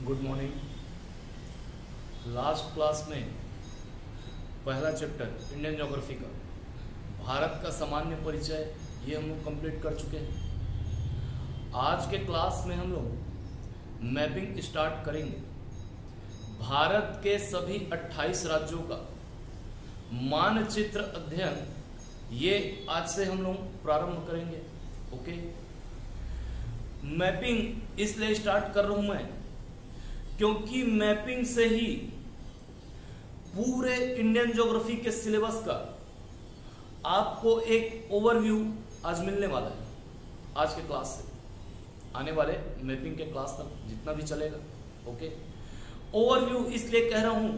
Good morning. Last class में पहला chapter Indian geography का भारत का सामान्य परिचय ये हम लोग कंप्लीट कर चुके हैं। आज के क्लास में हम लोग मैपिंग स्टार्ट करेंगे। भारत के सभी 28 राज्यों का मानचित्र अध्ययन ये आज से हम लोग प्रारंभ करेंगे। ओके, मैपिंग इसलिए स्टार्ट कर रहा हूं मैं क्योंकि मैपिंग से ही पूरे इंडियन ज्योग्राफी के सिलेबस का आपको एक ओवरव्यू आज मिलने वाला है। आज के क्लास से आने वाले मैपिंग के क्लास तक जितना भी चलेगा। ओके, ओवरव्यू इसलिए कह रहा हूं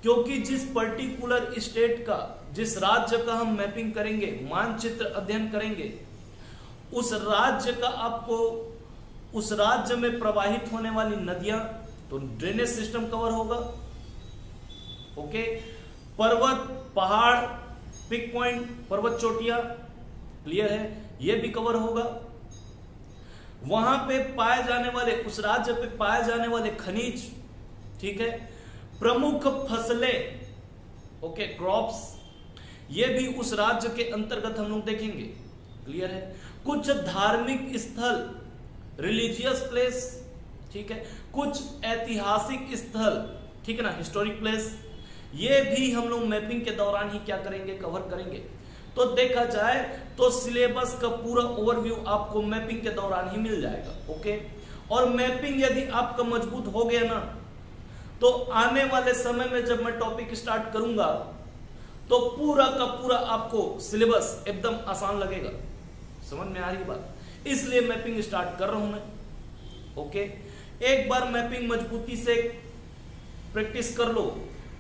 क्योंकि जिस पर्टिकुलर स्टेट का, जिस राज्य का हम मैपिंग करेंगे, मानचित्र अध्ययन करेंगे, उस राज्य का आपको, उस राज्य में प्रवाहित होने वाली नदियां, तो ड्रेनेज सिस्टम कवर होगा। ओके, पर्वत, पहाड़, पिक पॉइंट, पर्वत चोटियां, क्लियर है, यह भी कवर होगा। वहां पे पाए जाने वाले, उस राज्य पे पाए जाने वाले खनिज, ठीक है, प्रमुख फसलें, ओके, क्रॉप्स, ये भी उस राज्य के अंतर्गत हम लोग देखेंगे। क्लियर है। कुछ धार्मिक स्थल, रिलीजियस प्लेस, ठीक है, कुछ ऐतिहासिक स्थल, ठीक है ना, हिस्टोरिक प्लेस, ये भी हम लोग मैपिंग के दौरान ही क्या करेंगे, कवर करेंगे। तो देखा जाए तो सिलेबस का पूरा ओवरव्यू आपको मैपिंग के दौरान ही मिल जाएगा। ओके, और मैपिंग यदि आपका मजबूत हो गया ना, तो आने वाले समय में जब मैं टॉपिक स्टार्ट करूंगा तो पूरा का पूरा आपको सिलेबस एकदम आसान लगेगा। समझ में आ रही बात? इसलिए मैपिंग स्टार्ट कर रहा हूं मैं। ओके, एक बार मैपिंग मजबूती से प्रैक्टिस कर लो,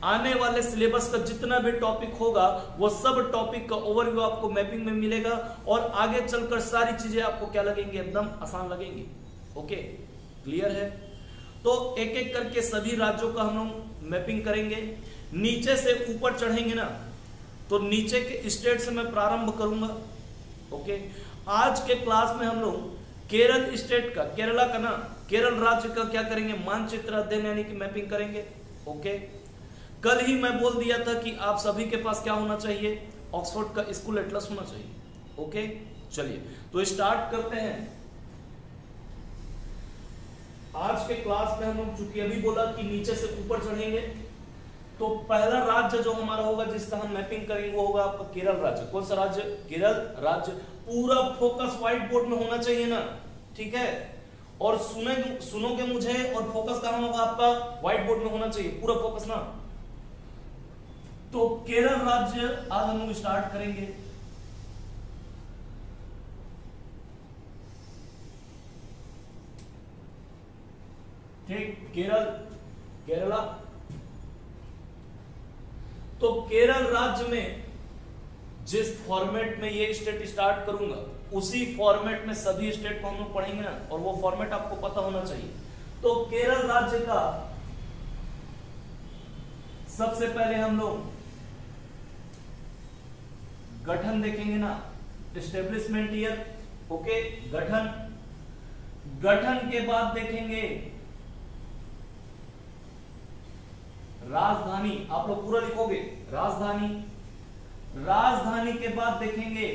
आने वाले सिलेबस का जितना भी टॉपिक होगा वो सब टॉपिक का ओवरव्यू आपको मैपिंग में मिलेगा और आगे चलकर सारी चीजें आपको क्या लगेंगी, एकदम आसान लगेंगी। ओके, क्लियर है। तो एक एक करके सभी राज्यों का हम लोग मैपिंग करेंगे। नीचे से ऊपर चढ़ेंगे ना, तो नीचे के स्टेट से मैं प्रारंभ करूंगा। ओके, आज के क्लास में हम लोग केरल स्टेट का, केरला का ना, केरल राज्य का क्या करेंगे, मानचित्र अध्ययन यानी कि मैपिंग करेंगे। ओके, कल ही मैं बोल दिया था कि आप सभी के पास क्या होना चाहिए, ऑक्सफोर्ड का स्कूल एटलस होना चाहिए। ओके, चलिए तो स्टार्ट करते हैं। आज के क्लास में हम लोग चूंकि अभी बोला कि नीचे से ऊपर चढ़ेंगे, तो पहला राज्य जो हमारा होगा जिसका हम मैपिंग करेंगे वो होगा आपका केरल राज्य। कौन सा राज्य? केरल राज्य। पूरा फोकस व्हाइट बोर्ड में होना चाहिए ना, ठीक है, और सुनोगे मुझे, और फोकस कहां होगा आपका? व्हाइट बोर्ड में होना चाहिए, पूरा फोकस ना। तो केरल राज्य आज हम लोग स्टार्ट करेंगे। ठीक, केरल, केरला। तो केरल राज्य में जिस फॉर्मेट में ये स्टेट स्टार्ट करूंगा उसी फॉर्मेट में सभी स्टेट को हम लोग पढ़ेंगे ना, और वो फॉर्मेट आपको पता होना चाहिए। तो केरल राज्य का सबसे पहले हम लोग गठन देखेंगे ना, एस्टेब्लिशमेंट ईयर। ओके, गठन, गठन के बाद देखेंगे राजधानी। आप लोग पूरा लिखोगे, राजधानी। राजधानी के बाद देखेंगे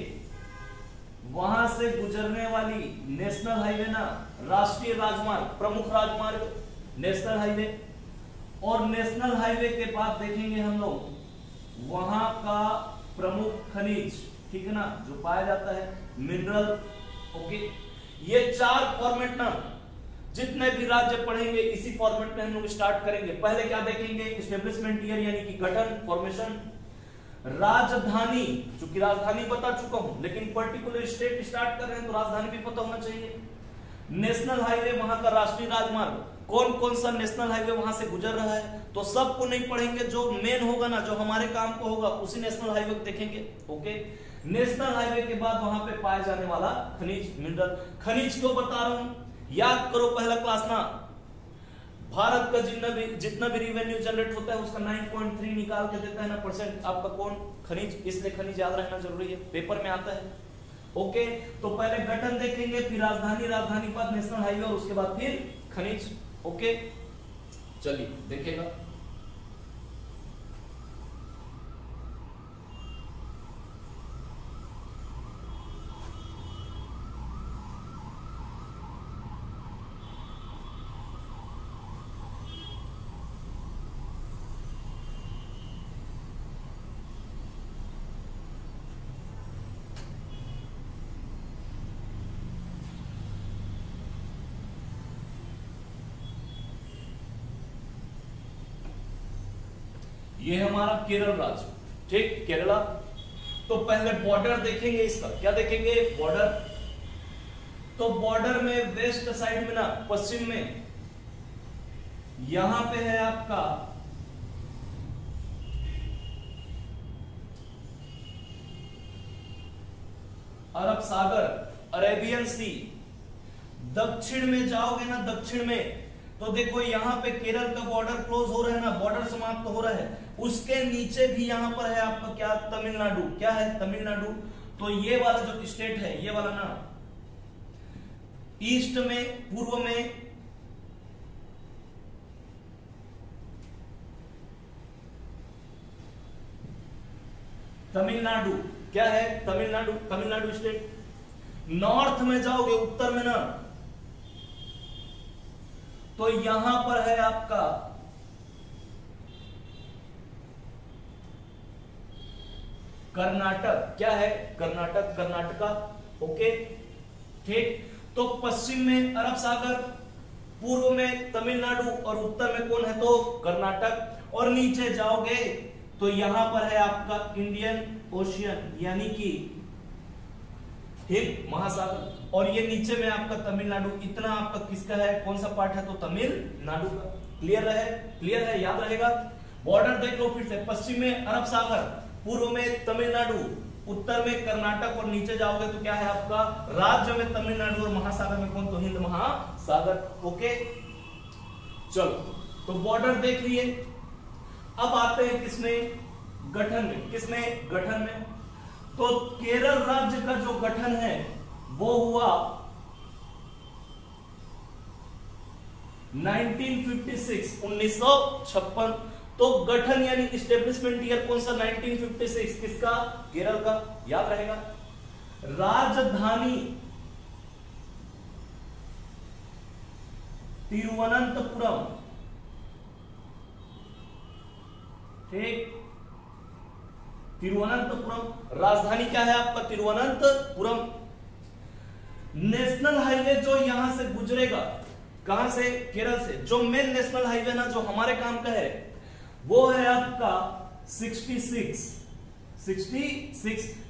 वहां से गुजरने वाली नेशनल हाईवे ना, राष्ट्रीय राजमार्ग, प्रमुख राजमार्ग, नेशनल हाईवे। और नेशनल हाईवे के बाद देखेंगे हम लोग वहां का प्रमुख खनिज, ठीक है ना, जो पाया जाता है, मिनरल। ओके, ये चार फॉर्मेट ना, जितने भी राज्य पढ़ेंगे इसी फॉर्मेट में हम लोग स्टार्ट करेंगे। पहले क्या देखेंगे? एस्टेब्लिशमेंट ईयर यानी कि गठन, फॉर्मेशन। राजधानी, चूंकि राजधानी बता चुका हूं, लेकिन पर्टिकुलर स्टेट स्टार्ट कर रहे हैं तो राजधानी भी पता होना चाहिए। नेशनल हाईवे, वहां का राष्ट्रीय राजमार्ग, कौन कौन सा नेशनल हाईवे वहां से गुजर रहा है, तो सबको नहीं पढ़ेंगे, जो मेन होगा ना, जो हमारे काम को होगा उसी नेशनल हाईवे को देखेंगे। ओके, नेशनल हाईवे के बाद वहां पे पाया जाने वाला खनिज, मिनरल। खनिज क्यों बता रहा हूं, याद करो पहला क्लास ना, भारत का जितना भी रिवेन्यू जनरेट होता है उसका 9.3 निकाल के देता है ना परसेंट आपका कौन? खनिज। इसलिए खनिज याद रखना जरूरी है, पेपर में आता है। ओके, तो पहले गठन देखेंगे, फिर राजधानी, राजधानी के बाद नेशनल हाईवे और उसके बाद फिर खनिज। ओके, चलिए देखेगा। ये हमारा केरल राज्य, ठीक, केरला। तो पहले बॉर्डर देखेंगे इसका, क्या देखेंगे, बॉर्डर। तो बॉर्डर में वेस्ट साइड में ना, पश्चिम में यहां पे है आपका अरब सागर, अरेबियन सी। दक्षिण में जाओगे ना, दक्षिण में तो देखो यहां पे केरल का बॉर्डर क्लोज हो रहा है ना, बॉर्डर समाप्त हो रहा है। उसके नीचे भी यहां पर है आपका क्या, तमिलनाडु। क्या है, तमिलनाडु। तो ये वाला जो स्टेट है, ये वाला ना, ईस्ट में, पूर्व में तमिलनाडु, क्या है, तमिलनाडु, तमिलनाडु स्टेट। नॉर्थ में जाओगे, उत्तर में ना, तो यहां पर है आपका कर्नाटक। क्या है, कर्नाटक, कर्नाटका। ओके, ठीक। तो पश्चिम में अरब सागर, पूर्व में तमिलनाडु और उत्तर में कौन है, तो कर्नाटक। और नीचे जाओगे तो यहां पर है आपका इंडियन ओशियन, यानी कि हिंद महासागर। और ये नीचे में आपका तमिलनाडु। इतना आपका किसका है, कौन सा पार्ट है, तो तमिलनाडु का। क्लियर है, क्लियर है, याद रहेगा। बॉर्डर देख लो फिर से, पश्चिम में अरब सागर, पूर्व में तमिलनाडु, उत्तर में कर्नाटक, और नीचे जाओगे तो क्या है आपका, राज्य में तमिलनाडु और महासागर में कौन, तो हिंद महासागर। ओके, चलो, तो बॉर्डर देख लिए। अब आते हैं किसमें, गठन में। किसमें, गठन में। तो केरल राज्य का जो गठन है वो हुआ 1956, 1956। तो गठन यानी इस्टेब्लिशमेंट ईयर कौन सा, 1956, किसका, केरल का, याद रहेगा। राजधानी तिरुवनंतपुरम, ठीक, तिरुवनंतपुरम। राजधानी क्या है आपका, तिरुवनंतपुरम। नेशनल हाईवे जो यहां से गुजरेगा, कहां से, केरल से, जो मेन नेशनल हाईवे ना जो हमारे काम का है वो है आपका 66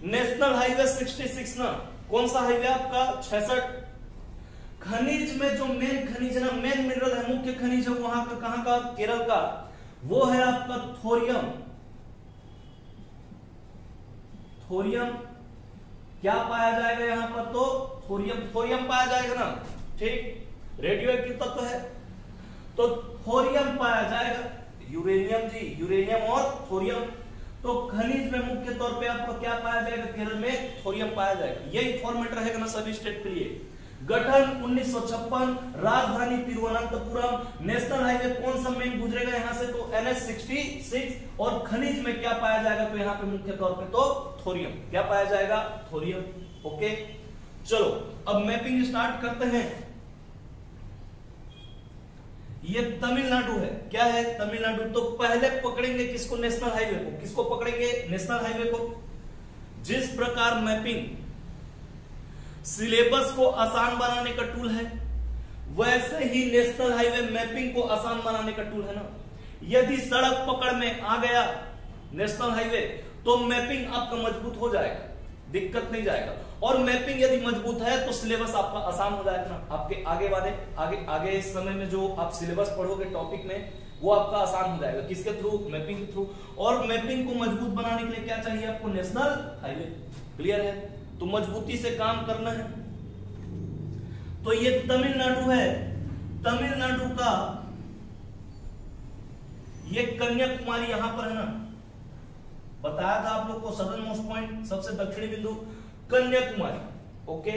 नेशनल हाईवे 66 ना। कौन सा हाईवे आपका, 66। खनिज में जो मेन खनिज है ना, मेन मिनरल है, मुख्य खनिज है वहां का, कहां का, केरल का, वो है आपका थोरियम। थोरियम क्या पाया जाएगा यहां पर, तो थोरियम, थोरियम पाया जाएगा ना, ठीक। रेडियो एक्टिव तत्व है तो थोरियम पाया जाएगा। यूरेनियम जी, यूरेनियम और थोरियम। तो खनिज में मुख्य तौर पे आपको क्या पाया जाएगा, केरल में थोरियम पाया जाएगा। यही फॉर्मेट रहेगा ना सभी स्टेट के लिए। गठन 1956, राजधानी तिरुवनंतपुरम। नेशनल हाईवे कौन सा मेन गुजरेगा यहां से, तो NH 66। और खनिज में क्या पाया जाएगा, तो यहां पे मुख्य तौर पे तो थोरियम। क्या पाया जाएगा, थोरियम। ओके, चलो अब मैपिंग स्टार्ट करते हैं। ये तमिलनाडु है, क्या है, तमिलनाडु। तो पहले पकड़ेंगे किसको, नेशनल हाईवे को। किसको पकड़ेंगे, नेशनल हाईवे को। जिस प्रकार मैपिंग सिलेबस को आसान बनाने का टूल है, वैसे ही नेशनल हाईवे मैपिंग को आसान बनाने का टूल है ना। यदि सड़क पकड़ में आ गया नेशनल हाईवे तो मैपिंग आपका मजबूत हो जाएगा, दिक्कत नहीं जाएगा। और मैपिंग यदि मजबूत है तो सिलेबस आपका आसान हो जाएगा ना। आपके आगे वाले आगे इस समय में जो आप सिलेबस पढ़ोगे टॉपिक में, वो आपका आसान हो जाएगा। किसके थ्रू, मैपिंग के थ्रू। और मैपिंग को मजबूत बनाने के लिए क्या चाहिए आपको, नेशनल हाईवे। क्लियर है, तो मजबूती से काम करना है। तो ये तमिलनाडु है, तमिलनाडु का ये कन्याकुमारी यहां पर है ना, बताया था आप लोग को, सदर्न मोस्ट पॉइंट, सबसे दक्षिणी बिंदु कन्याकुमारी। ओके,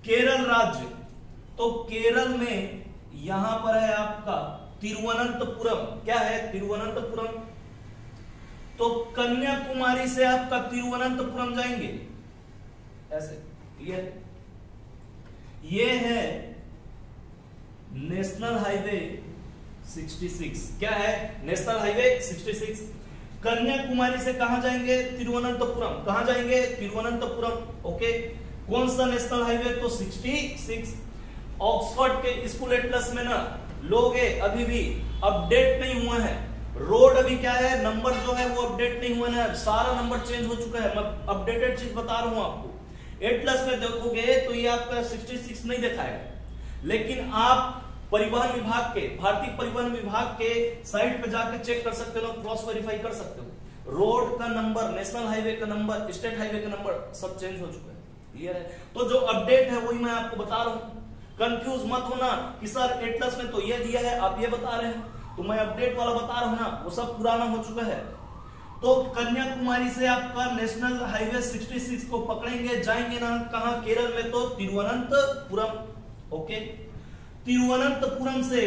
केरल राज्य, तो केरल में यहां पर है आपका तिरुवनंतपुरम। क्या है? तिरुवनंतपुरम। तो कन्याकुमारी से आपका तिरुवनंतपुरम जाएंगे ऐसे। ये है नेशनल हाईवे 66। क्या है? National highway 66। कन्याकुमारी से कहां जाएंगे? तिरुवनंतपुरम। कहां जाएंगे? तिरुवनंतपुरम। ओके, कौन सा नेशनल हाईवे? तो 66। ऑक्सफोर्ड के स्कूल एटलस में ना लोग अभी भी अपडेट नहीं हुआ है। रोड अभी क्या है, नंबर जो है वो अपडेट नहीं हुआ है, सारा नंबर चेंज हो चुका है। मैं अपडेटेड चीज बता रहा हूं आपको। एटलस में देखोगे तो ये आपका 66 नहीं दिखाएगा, लेकिन आप परिवहन विभाग के, भारतीय परिवहन विभाग के साइट पे जाकर चेक कर सकते हो, क्रॉस वेरीफाई कर सकते हो। रोड का नंबर, नेशनल हाईवे का नंबर, स्टेट हाईवे का नंबर सब चेंज हो चुका है। क्लियर है? तो जो अपडेट है वही मैं आपको बता रहा हूं। कंफ्यूज मत होना कि सर एटलस में तो ये दिया है, आप ये बता रहे हैं, तो मैं अपडेट वाला बता रहा हूं ना, वो सब पुराना हो चुका है। तो कन्याकुमारी से आपका नेशनल हाईवे 66 को पकड़ेंगे, जाएंगे ना कहां? केरल में, तो तिरुवनंतपुरम। ओके, तिरुवनंतपुरम से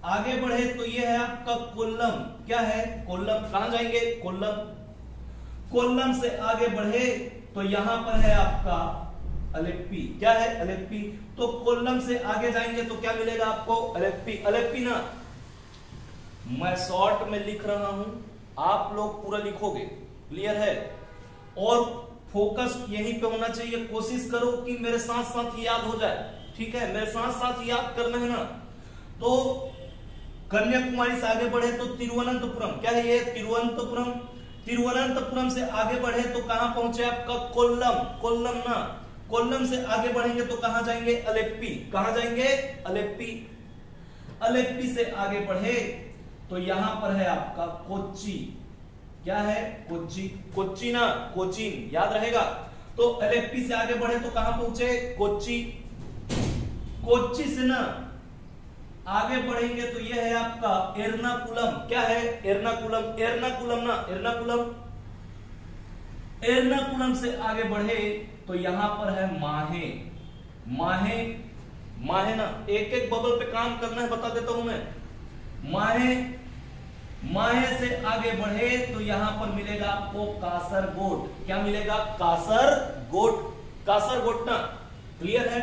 आगे बढ़े तो ये है आपका कोल्लम। क्या है? कोल्लम। कहां जाएंगे? कोल्लम। कोल्लम से आगे बढ़े तो यहां पर है आपका अलेप्पी। क्या है? अलेप्पी। तो कोल्लम से आगे जाएंगे तो क्या मिलेगा आपको? अलेप्पी। अलेप्पी ना मैं शॉर्ट में लिख रहा हूं, आप लोग पूरा लिखोगे। क्लियर है? और फोकस यहीं पे होना चाहिए। कोशिश करो कि मेरे साथ साथ याद हो जाए। ठीक है, मेरे साथ साथ याद करना है ना। तो कन्याकुमारी से आगे बढ़े तो तिरुवनंतपुरम। क्या है ये? तिरुवनंतपुरम। तिरुवनंतपुरम से आगे बढ़े तो कहां पहुंचे? आपका कोल्लम। कोल्लम ना, कोल्लम से आगे बढ़ेंगे तो कहां जाएंगे? अलेप्पी। कहां जाएंगे? अलेप्पी। अलेप्पी से आगे बढ़े तो यहां पर है आपका कोच्चि। क्या है? कोच्चि। कोच्चि ना, कोचीन याद रहेगा। तो अलेप्पी से आगे बढ़े तो कहां पहुंचे? कोच्चि। कोच्चि से ना आगे बढ़ेंगे तो यह है आपका एर्नाकुलम। क्या है? एर्नाकुलम। एर्नाकुलम ना, एर्नाकुलम। एर्नाकुलम से आगे बढ़े तो यहां पर है माहे। माहे, माहे ना, एक एक बबल पे काम करना है, बता देता हूं मैं। माहे, माहे से आगे बढ़े तो यहां पर मिलेगा आपको कासरगोड। क्या मिलेगा? कासरगोड। कासरगोड ना, क्लियर है?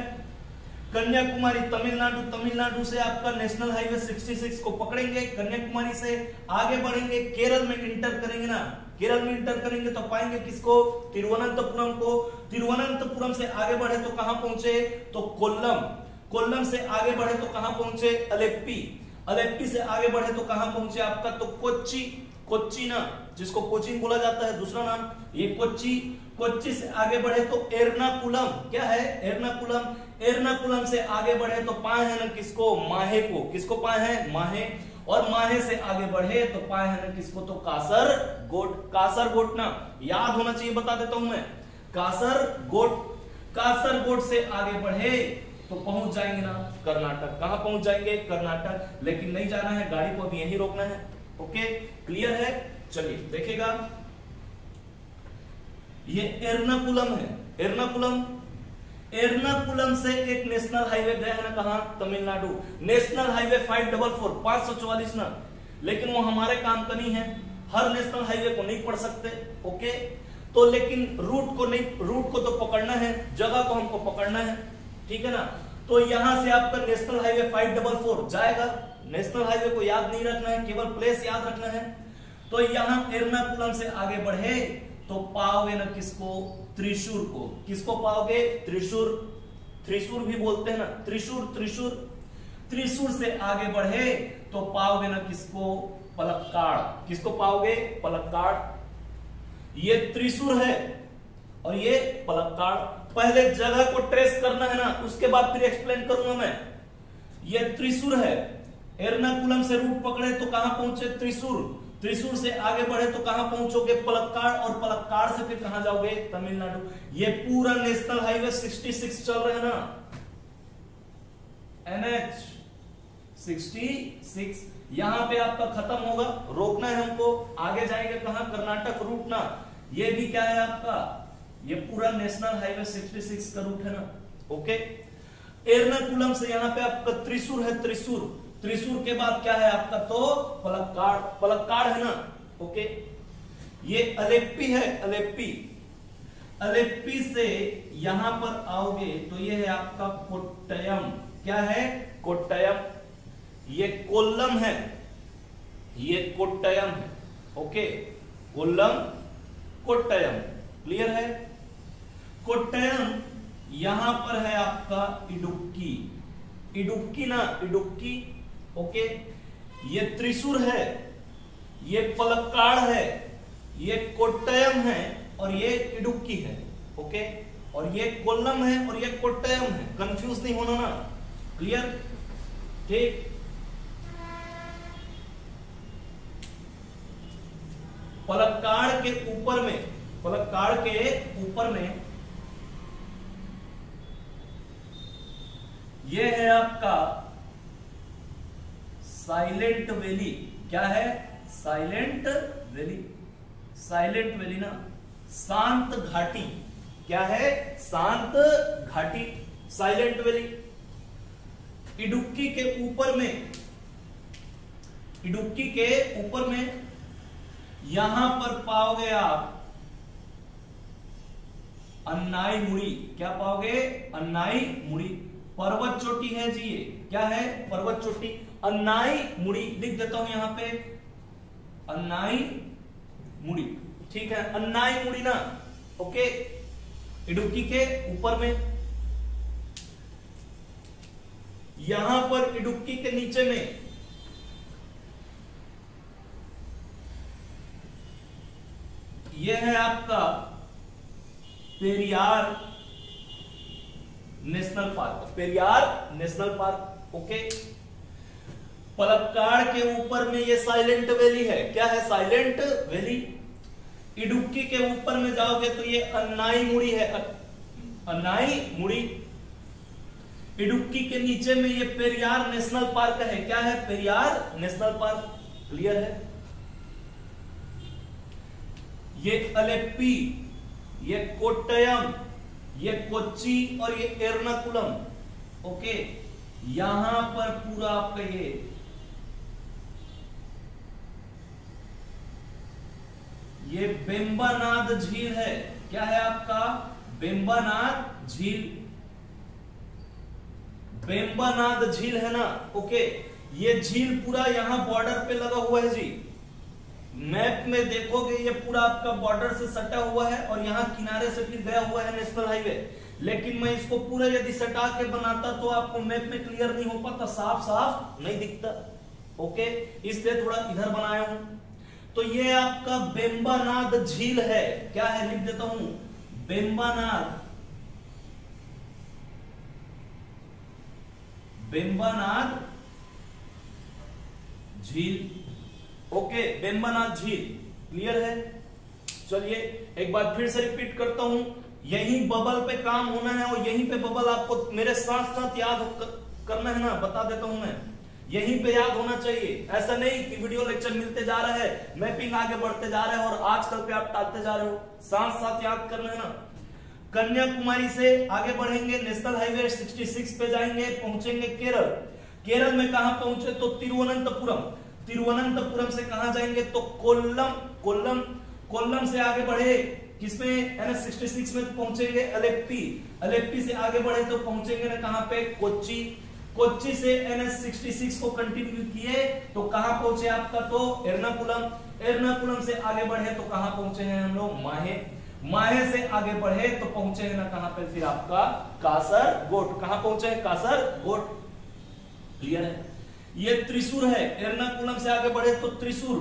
कन्याकुमारी तमिलनाडु। तमिलनाडु से आपका नेशनल हाईवे 66 को पकड़ेंगे, कन्याकुमारी से आगे बढ़ेंगे, केरल में इंटर करेंगे ना, केरल में इंटर करेंगे तो पाएंगे किसको? तिरुवनंतपुरम को। तिरुवनंतपुरम से आगे बढ़े तो कहां पहुंचे? तो कोल्लम। कोल्लम से आगे बढ़े तो कहां पहुंचे? अलेप्पी। अलेप्पी से आगे बढ़े तो कहां पहुंचे आपका? तो कोच्चि। कोच्चि ना, जिसको कोचीन बोला जाता है दूसरा नाम, ये कोच्चि। कोच्चि से आगे बढ़े तो एर्नाकुलम। क्या है? एर्नाकुलम। एर्नाकुलम से आगे बढ़े तो पाए हैं ना किसको? माहे को। किसको पाए हैं? माहे। और माहे से आगे बढ़े तो पाए हैं ना किसको? तो कासरगोड। कासरगोड ना याद होना चाहिए, बता देता हूं मैं। कासरगोड। कासरगोड से आगे बढ़े तो पहुंच जाएंगे ना कर्नाटक। कहां पहुंच जाएंगे? कर्नाटक। लेकिन नहीं जाना है, गाड़ी को अभी यहीं रोकना है। ओके, क्लियर है? चलिए देखेगा, ये एर्नाकुलम है। एर्नाकुलम। एर्नाकुलम से एक नेशनल हाईवे गया है ना कहां? तमिलनाडु। नेशनल हाईवे 544 544 ना, लेकिन वो हमारे काम का नहीं है, हर नेशनल हाईवे को नहीं पढ़ सकते। ओके, तो लेकिन रूट को नहीं, रूट को तो पकड़ना है, जगह को हमको पकड़ना है। ठीक है ना? तो यहां से आपका नेशनल हाईवे 544 जाएगा। नेशनल हाईवे को याद नहीं रखना है, केवल प्लेस याद रखना है। तो यहां एर्नाकुलम से आगे बढ़े तो पाओगे ना किसको? त्रिशूर को। किसको पाओगे? त्रिशूर। त्रिशूर भी बोलते हैं ना, त्रिशूर। त्रिशूर। त्रिशूर से आगे बढ़े तो पाओगे ना किसको? पलक्काड़। किसको पाओगे? पलक्काड़। ये त्रिशूर है और ये पलक्काड़। पहले जगह को ट्रेस करना है ना, उसके बाद फिर एक्सप्लेन करूंगा मैं। ये त्रिशूर है। एर्नाकुलम से रूट पकड़े तो कहां पहुंचे? त्रिशूर। त्रिशूर से आगे बढ़े तो कहां पहुंचोगे? पलक्काड़। और पलक्काड़ से फिर कहां जाओगे? तमिलनाडु। ये पूरा नेशनल हाईवे 66 चल रहे हैं ना, NH 66। यहां पे आपका खत्म होगा, रोकना है हमको, आगे जाएंगे कहां? कर्नाटक रूट ना। ये भी क्या है आपका? ये पूरा नेशनल हाईवे 66 का रूट है ना। ओके, एर्नाकुलम से यहां पे आपका त्रिशूर है। त्रिशूर। त्रिशूर के बाद क्या है आपका तो पलक्काड़, पलक्काड़ है ना, ओके। ये अलेप्पी है, अलेप्पी, अलेप्पी से यहां पर आओगे तो ये है आपका कोट्टयम, क्या है कोट्टयम। ये कोल्लम है, ये कोट्टयम है, ओके, कोल्लम कोट्टयम, क्लियर है। कोट्टयम यहां पर है आपका इडुक्की, इडुक्की ना, इडुक्की, ओके। ये त्रिशूर है, ये पलक्काड़ है, ये कोट्टयम है और ये इडुक्की है, ओके। और ये कोल्लम है और ये कोट्टयम है, कंफ्यूज नहीं होना ना, क्लियर, ठीक। पलक्काड़ के ऊपर में, पलक्काड़ के ऊपर में ये है आपका साइलेंट वैली, क्या है साइलेंट वैली, साइलेंट वैली ना, शांत घाटी, क्या है शांत घाटी, साइलेंट वैली। इडुक्की के ऊपर में, इडुक्की के ऊपर में यहां पर पाओगे आप अन्नाई मुड़ी, क्या पाओगे अन्नाई मुड़ी, पर्वत चोटी है जी, ये क्या है पर्वत चोटी, अन्नाई मुड़ी, लिख देता हूं यहां पे अन्नाई मुड़ी, ठीक है, अन्नाई मुड़ी ना, ओके। इडुक्की के ऊपर में, यहां पर इडुक्की के नीचे में यह है आपका Periyar National Park, Periyar National Park, okay. Palakkad के ऊपर में ये साइलेंट वैली है, क्या है साइलेंट वैली। इडुक्की के ऊपर में जाओगे तो ये अन्नाई मुड़ी है, अन्नाई मुड़ी। इडुक्की के नीचे में ये पेरियार नेशनल पार्क है, क्या है पेरियार नेशनल पार्क, क्लियर है। ये अलेप्पी, ये कोट्टयम, ये कोच्चि और ये एर्नाकुलम, ओके। यहां पर पूरा आपका ये बेम्बानाद झील है, क्या है आपका बेम्बानाद झील, बेम्बानाद झील है ना, ओके। ये झील पूरा यहां बॉर्डर पे लगा हुआ है जी, मैप में देखोगे ये पूरा आपका बॉर्डर से सटा हुआ है और यहाँ किनारे से फिर गया हुआ है नेशनल हाईवे। लेकिन मैं इसको पूरा यदि सटा के बनाता तो आपको मैप में क्लियर नहीं हो पाता, साफ साफ नहीं दिखता, ओके, इसलिए थोड़ा इधर बनाया हूं। तो ये आपका बेम्बानाद झील है, क्या है लिख देता हूं बेम्बानाद, बेम्बानाद झील, ओके, बेम्बानाद झील, क्लियर है। चलिए एक बार फिर से रिपीट करता हूं, यही बबल पे काम होना है और यहीं पे बबल आपको मेरे साथ साथ याद करना है ना, बता देता हूं मैं, यहीं पे याद होना चाहिए। ऐसा नहीं कि वीडियो लेक्चर मिलते जा रहा है, मैपिंग आगे बढ़ते जा रहा है और आजकल पे आप टालते जा रहे हो, साथ साथ याद करना है ना। कन्याकुमारी से आगे बढ़ेंगे, नेशनल हाईवे 66 पे जाएंगे, पहुंचेंगे केरल। केरल में कहां पहुंचे तो तिरुवनंतपुरम, तिरुवनंतपुरम से कहां जाएंगे तो कोल्लम, कोल्लम, कोल्लम से आगे बढ़े किसमें NH 66 में पहुंचेंगे अलेप्पी, अलेप्पी से आगे बढ़े तो पहुंचेंगे ना कहां पे कोच्चि, कोच्चि से NH 66 को कंटिन्यू किए तो कहां पहुंचे आपका तो एर्नाकुलम, एर्नाकुलम से आगे बढ़े तो कहां पहुंचे हैं हम लोग माहे, माहे से आगे बढ़े तो पहुंचे हैं ना कहां पे फिर आपका कासरगोड, कहां पहुंचे हैं कासरगोड, क्लियर है। ये त्रिशूर है, एर्नाकुलम से आगे बढ़े तो त्रिशूर,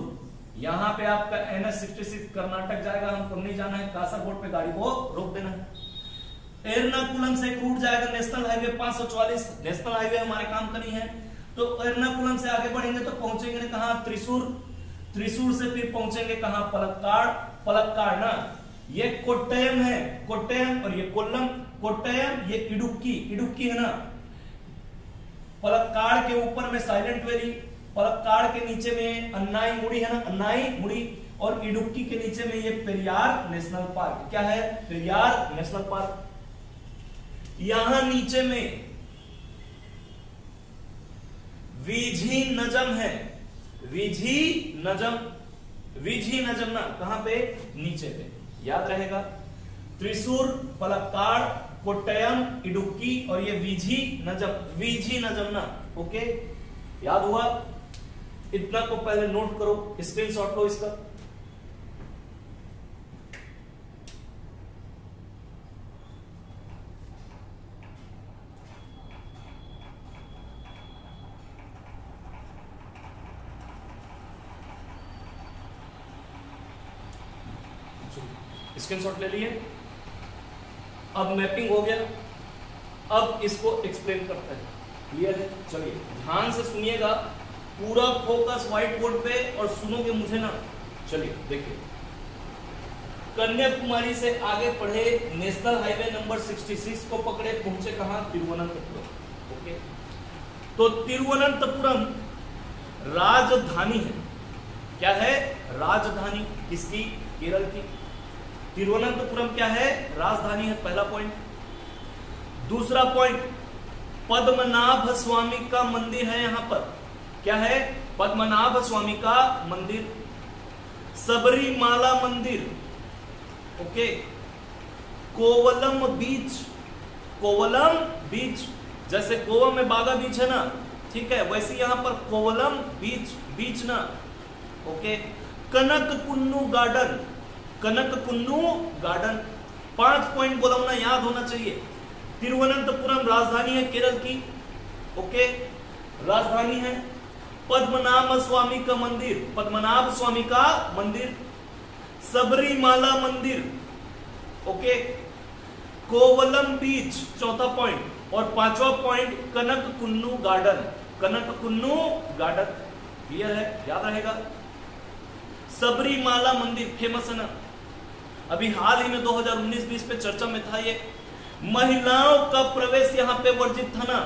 यहां पे आपका NH 66 कर्नाटक जाएगा, हमको नहीं जाना है, कासरगोड पे गाड़ी को रोक देना है। एर्नाकुलम से एक रूट जाएगा नेशनल हाईवे 544, नेशनल हाईवे हमारे काम का नहीं है, तो एर्नाकुलम से आगे बढ़ेंगे तो पहुंचेंगे कहां त्रिशूर, त्रिशूर से फिर पहुंचेंगे कहां पलक्काड़, पलक्काड़ ना, ये कोट्टयम है, कोट्टयम और ये कोल्लम, कोट्टयम ये इडुक्की, इडुक्की है ना। पलक्काड़ के ऊपर में साइलेंट वैली, पलक्काड़ के नीचे में अन्नाई मुड़ी है ना, अन्नाई मुड़ी, और इडुक्की के नीचे में ये पेरियार नेशनल पार्क, क्या है पेरियार नेशनल पार्क। यहां नीचे में विझी नजम है, विझी नजम, विझी नजम ना कहां पे, नीचे पे, याद रहेगा। त्रिशूर, पलक्काड़, कोट्टयम, इडुक्की और ये विझी नजम, विझी नजम ना, ओके याद हुआ। इतना को पहले नोट करो, स्क्रीनशॉट लो इसका। स्क्रीनशॉट ले लिए। अब मैपिंग हो गया, अब इसको एक्सप्लेन करते हैं, क्लियर है। चलिए ध्यान से सुनिएगा, पूरा फोकस व्हाइट बोर्ड पे और सुनोगे मुझे ना। चलिए देखिए, कन्याकुमारी से आगे बढ़े, नेशनल हाईवे नंबर 66 को पकड़े, पहुंचे कहां, तिरुवनंतपुरम। ओके, तो तिरुवनंतपुरम राजधानी है, क्या है, राजधानी किसकी, केरल की। तिरुवनंतपुरम क्या है, राजधानी है, पहला पॉइंट। दूसरा पॉइंट, पद्मनाभ स्वामी का मंदिर है यहां पर, क्या है, पद्मनाभ स्वामी का मंदिर। सबरीमाला मंदिर, ओके। कोवलम बीच, कोवलम बीच, जैसे गोवा में बागा बीच है ना, ठीक है, वैसे यहां पर कोवलम बीच, बीच ना, ओके। कनककुन्नू गार्डन, कनककुन्नू गार्डन, 5 पॉइंट बोला ना, याद होना चाहिए। तिरुवनंतपुरम राजधानी है केरल की, ओके, राजधानी है। पद्मनाभ स्वामी का मंदिर, पद्मनाभ स्वामी का मंदिर। सबरीमाला मंदिर, ओके। कोवलम बीच, चौथा पॉइंट। और 5वां पॉइंट कनककुन्नू गार्डन, कनककुन्नू गार्डन, क्लियर है, याद रहेगा। सबरीमाला मंदिर फेमस है ना, अभी हाल ही में 2019-20 पे चर्चा में था ये। महिलाओं का प्रवेश यहां पे वर्जित था ना,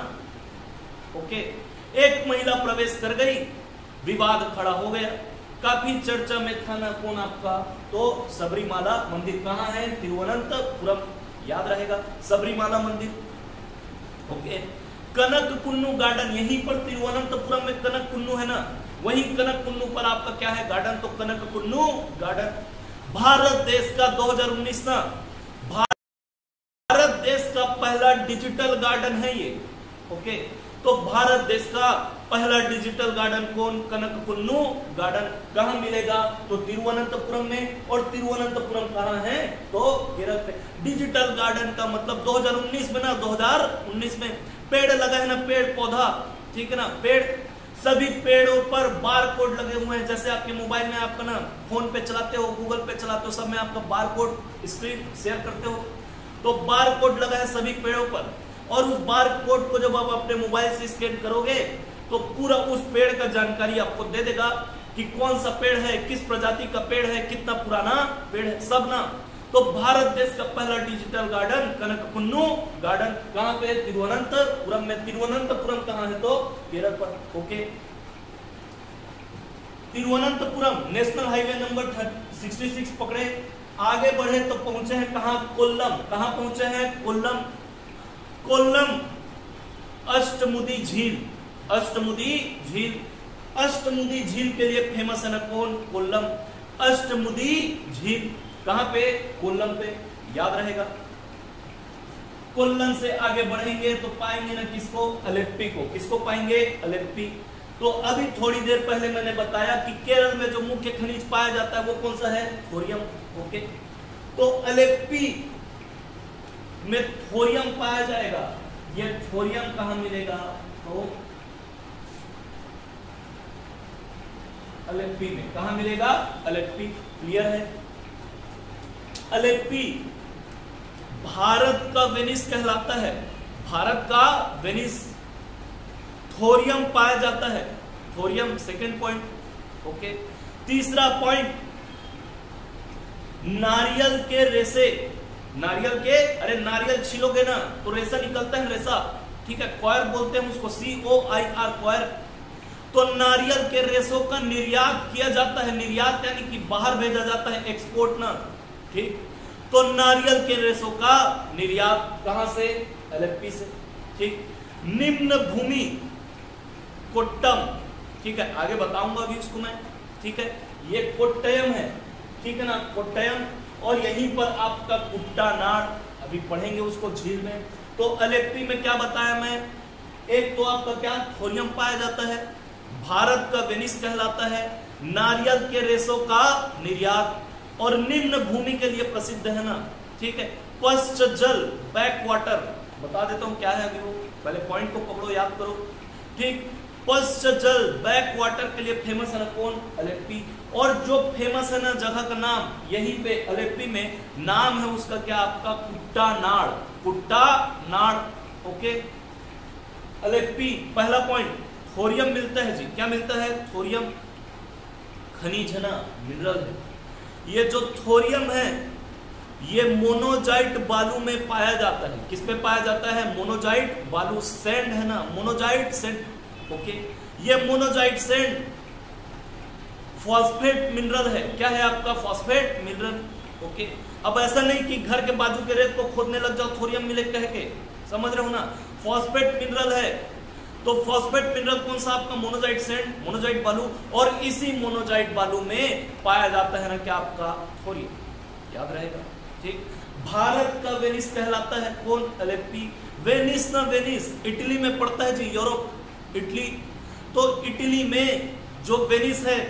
ओके। एक महिला प्रवेश कर गई, विवाद खड़ा हो गया, काफी चर्चा में था ना, कौन आपका, तो सबरीमाला मंदिर कहां है, तिरुवनंतपुरम, याद रहेगा, सबरीमाला मंदिर, ओके। कनककुन्नू गार्डन, यहीं पर तिरुवनंतपुरम में कनककुन्नू है ना, वहीं कनककुन्नू पर आपका क्या है, गार्डन, तो कनककुन्नू गार्डन। भारत देश का 2019 ना, भारत देश का पहला डिजिटल गार्डन है ये, ओके। तो भारत देश का पहला डिजिटल गार्डन कौन, कनककुन्नू गार्डन। कहां मिलेगा, तो तिरुवनंतपुरम में। और तिरुवनंतपुरम कहां है, तो केरल पे। डिजिटल गार्डन का मतलब 2019 में ना, 2019 में पेड़ लगा है ना, पेड़ पौधा, ठीक है ना, पेड़, सभी पेड़ों पर बार कोड लगे हुए हैं। जैसे आपके मोबाइल में आपका ना, फोन पे चलाते हो, गूगल पे चलाते हो, सब में आपका बार कोड स्क्रीन शेयर करते हो, तो बार कोड लगा है सभी पेड़ों पर। और उस बार कोड को जब आप अपने मोबाइल से स्कैन करोगे तो पूरा उस पेड़ का जानकारी आपको दे देगा कि कौन सा पेड़ है, किस प्रजाति का पेड़ है, कितना पुराना पेड़ है, सब ना। तो भारत देश का पहला डिजिटल गार्डन कनककुन्नू गार्डन कहां पे, तिरुवनंतपुरम में। तिरुवनंतपुरम कहां है, तो केरल पर, okay. Thiruvananthapuram national highway number 66 पकड़े, आगे बढ़े तो पहुंचे हैं कहां, कोल्लम। कहां पहुंचे हैं, कोल्लम। कोल्लम अष्टमुदी झील, अष्टमुदी झील, अष्टमुदी झील के लिए फेमस है ना, कौन, कोल्लम। अष्टमुदी झील कहां पे, कोल्लम पे, याद रहेगा। कोल्लम से आगे बढ़ेंगे तो पाएंगे ना किसको, अलेप्पी को। किसको पाएंगे, अलेप्पी। तो अभी थोड़ी देर पहले मैंने बताया कि केरल में जो मुख्य खनिज पाया जाता है वो कौन सा है, थोरियम, ओके। तो अलेप्पी में थोरियम पाया जाएगा। ये थोरियम कहां मिलेगा, तो अलेप्पी में। कहां मिलेगा, अलेप्पी, क्लियर है। अलेप्पी भारत का वेनिस कहलाता है, भारत का वेनिस। थोरियम पाया जाता है, थोरियम, सेकेंड पॉइंट, ओके। तीसरा पॉइंट, नारियल के रेशे, नारियल के, अरे नारियल छीलोगे ना तो रेशा निकलता है, रेशा, ठीक है, क्वायर बोलते हैं उसको, COIR, क्वायर। तो नारियल के रेशों का निर्यात किया जाता है, निर्यात यानी कि बाहर भेजा जाता है, एक्सपोर्ट ना, ठीक। तो नारियल के रेशों का निर्यात कहां से, अलेप्पी से, ठीक। निम्न भूमि, कोट्टम, ठीक है, आगे बताऊंगा अभी उसको मैं, ठीक है। ये कोट्टयम है, ठीक है ना, कोट्टयम। और यहीं पर आपका कुट्टानाड, अभी पढ़ेंगे उसको झील में। तो अलेप्पी में क्या बताया मैं, एक तो आपका क्या थोरियम पाया जाता है, भारत का वेनिस कहलाता है, नारियल के रेशों का निर्यात, और निम्न भूमि के लिए प्रसिद्ध है ना, ठीक है। पश्च जल बैक वाटर, बता देता हूं क्या है अभी वो, पहले पॉइंट को पकड़ो, याद करो, ठीक। पश्च जल बैक वाटर के लिए फेमस है ना कौन, अलेप्पी। और जो फेमस है ना जगह का नाम, यहीं पे अलेप्पी में नाम है उसका क्या, आपका कुट्टानाड, कुट्टानाड, ओके। अलेप्पी पहला पॉइंट, थोरियम मिलता है जी, क्या मिलता है, थोरियम खनिज है ना, मिनरल है। ये जो थोरियम है ये मोनोजाइट बालू में पाया जाता है, किस पे पाया जाता है, मोनोजाइट बालू, सैंड है ना, मोनोजाइट सैंड, ओके। ये मोनोजाइट सैंड फॉस्फेट मिनरल है, क्या है आपका, फॉस्फेट मिनरल, ओके। अब ऐसा नहीं कि घर के बाजू के रेत को खोदने लग जाओ थोरियम मिले कह के, समझ रहे हो ना, फॉस्फेट मिनरल है। तो फॉस्फेट मिनरल कौन सा आपका, मोनोजाइट सैंड, मोनोजाइट बालू, और इसी मोनोजाइट बालू में पाया जाता है ना क्या, आपका थोरियम, याद रहेगा, ठीक। भारत का वेनिस कहलाता है कौन, अलेप्पी। वेनिस ना, वेनिस इटली में पड़ता है जी, यूरोप, इटली। तो इटली में जो वेनिस है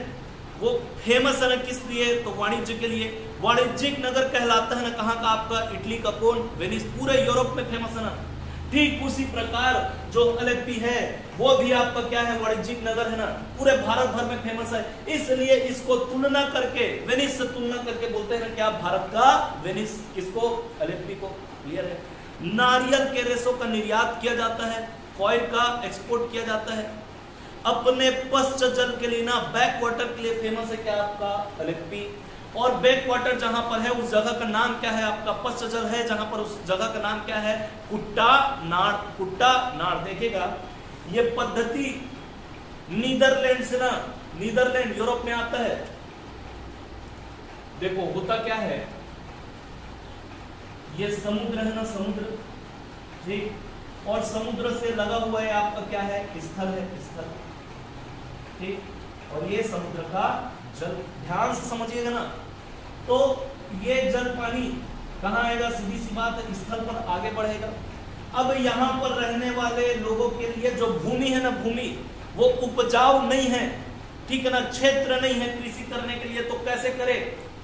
वो फेमस है ना किस लिए, तो वाणिज्य के लिए, वाणिज्यिक नगर कहलाता है ना कहाँ का, आपका इटली का कौन, वेनिस, पूरे यूरोप में फेमस है ना। ठीक उसी प्रकार जो अलेप्पी है वो भी आपका क्या है, वाणिज्यिक नगर है ना, पूरे भारत भर में फेमस है। इसलिए इसको तुलना करके, वेनिस से तुलना करके बोलते हैं ना क्या, भारत का वेनिस, किसको, अलेप्पी को, क्लियर है। नारियल के रेशों का निर्यात किया जाता है, फॉइल का एक्सपोर्ट किया जाता है। अपने पश्च जल के लिए ना, बैक वाटर के लिए फेमस है क्या, आपका अलेप्पी। और बैक वाटर जहां पर है उस जगह का नाम क्या है, आपका पश्च जल है जहां पर, उस जगह का नाम क्या है, कुट्टानाड, कुट्टानाड। देखिएगा ये पद्धति नीदरलैंड से ना, नीदरलैंड यूरोप में आता है। देखो होता क्या है, ये समुद्र है ना, समुद्र, ठीक, और समुद्र से लगा हुआ है आपका क्या है, स्थल है, स्थल, ठीक। और ये समुद्र का जल, ध्यान से समझिएगा ना। तो ये जल पानी कहाँ आएगा, सीधी सी बात है, स्थल पर आगे बढ़ेगा। अब यहाँ पर रहने वाले लोगों के लिए जो भूमि है ना, भूमि वो उपजाऊ नहीं है, ठीक है ना, क्षेत्र नहीं है कृषि करने के लिए। तो कैसे करे,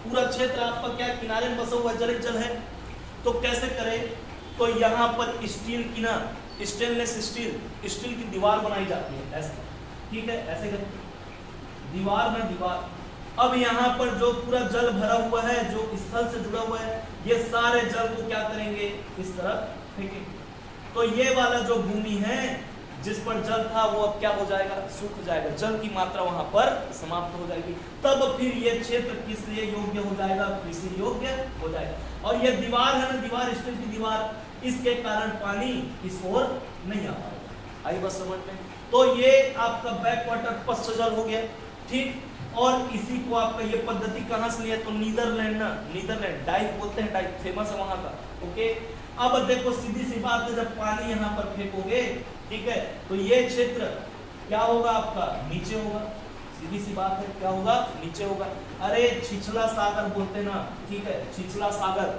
पूरा क्षेत्र आपका क्या किनारे में बसा हुआ जल जल है, तो कैसे करे, तो यहाँ पर स्टील की ना, स्टेनलेस स्टील, स्टील की दीवार बनाई जाती है, ऐसे, ठीक है, ऐसे करके दीवार में दीवार। अब यहाँ पर जो पूरा जल भरा हुआ है, जो स्थल से जुड़ा हुआ है, ये सारे जल को क्या करेंगे, इस तरफ फेंकेंगे। तो ये वाला जो भूमि है जिस पर जल था वो अब क्या हो जाएगा, सूख जाएगा, जल की मात्रा वहां पर समाप्त हो जाएगी। तब फिर ये क्षेत्र किस लिए योग्य हो जाएगा, कृषि योग्य हो जाएगा। और ये दीवार है ना, दीवार, स्टील की दीवार, इसके कारण पानी इस ओर नहीं आ पाएगा। आई बस समझ में। तो ये आपका बैक वाटर पश्च जल हो गया, ठीक। और इसी को आपका ये पद्धति कहां से लिया, तो नीदरलैंड ना, नीदरलैंड, डाइक बोलते हैं, डाइक फेमस है वहां का, ओके। अब देखो सीधी सी बात है, जब पानी यहाँ पर फेंकोगे, ठीक है, तो ये क्षेत्र क्या होगा, आपका नीचे होगा, सीधी सी बात है, क्या होगा, नीचे होगा। अरे छिछला सागर बोलते हैं ना, ठीक है, छिछला सागर,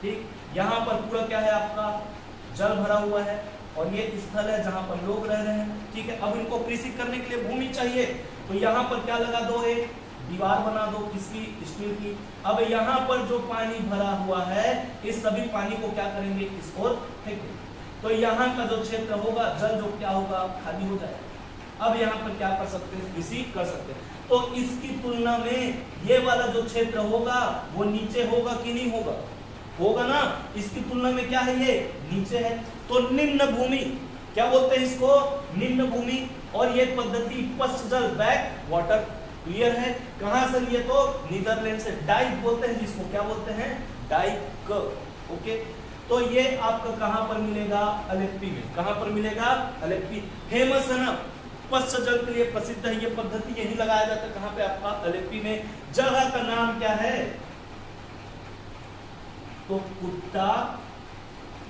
ठीक। यहाँ पर पूरा क्या है, आपका जल भरा हुआ है, और ये स्थल है जहां पर लोग रह रहे हैं, ठीक है। अब इनको कृषि करने के लिए भूमि चाहिए, तो यहाँ पर क्या लगा दो, एक दीवार बना दो, किसकी, स्टील की। अब यहाँ पर जो पानी भरा हुआ है, इस सभी पानी को क्या करेंगे, इस ओर फेंकेंगे। तो यहाँ का जो क्षेत्र होगा, जल जो क्या होगा, खाली हो जाएगा। अब यहाँ पर क्या कर सकते हैं, कृषि कर सकते हैं। तो इसकी तुलना में ये वाला जो क्षेत्र होगा वो नीचे होगा कि नहीं होगा, होगा ना। इसकी तुलना में क्या है, ये नीचे है। तो निम्न भूमि क्या बोलते हैं इसको, निम्न भूमि। और ये पद्धति पश्च जल, बैक वाटर, क्लियर है। कहां से लिए, तो नीदरलैंड से। डाइक बोलते हैं जिसको, क्या बोलते हैं, डाइक, ओके। तो ये आपका कहां पर मिलेगा, अलेप्पी में। कहां पर मिलेगा, अलेप्पी, फेमस है ना, पश्च जल के लिए प्रसिद्ध है। ये पद्धति यही लगाया जाता है, कहां पे, आपका अलेप्पी में। जगह का नाम क्या है, तो कुट्टानाड,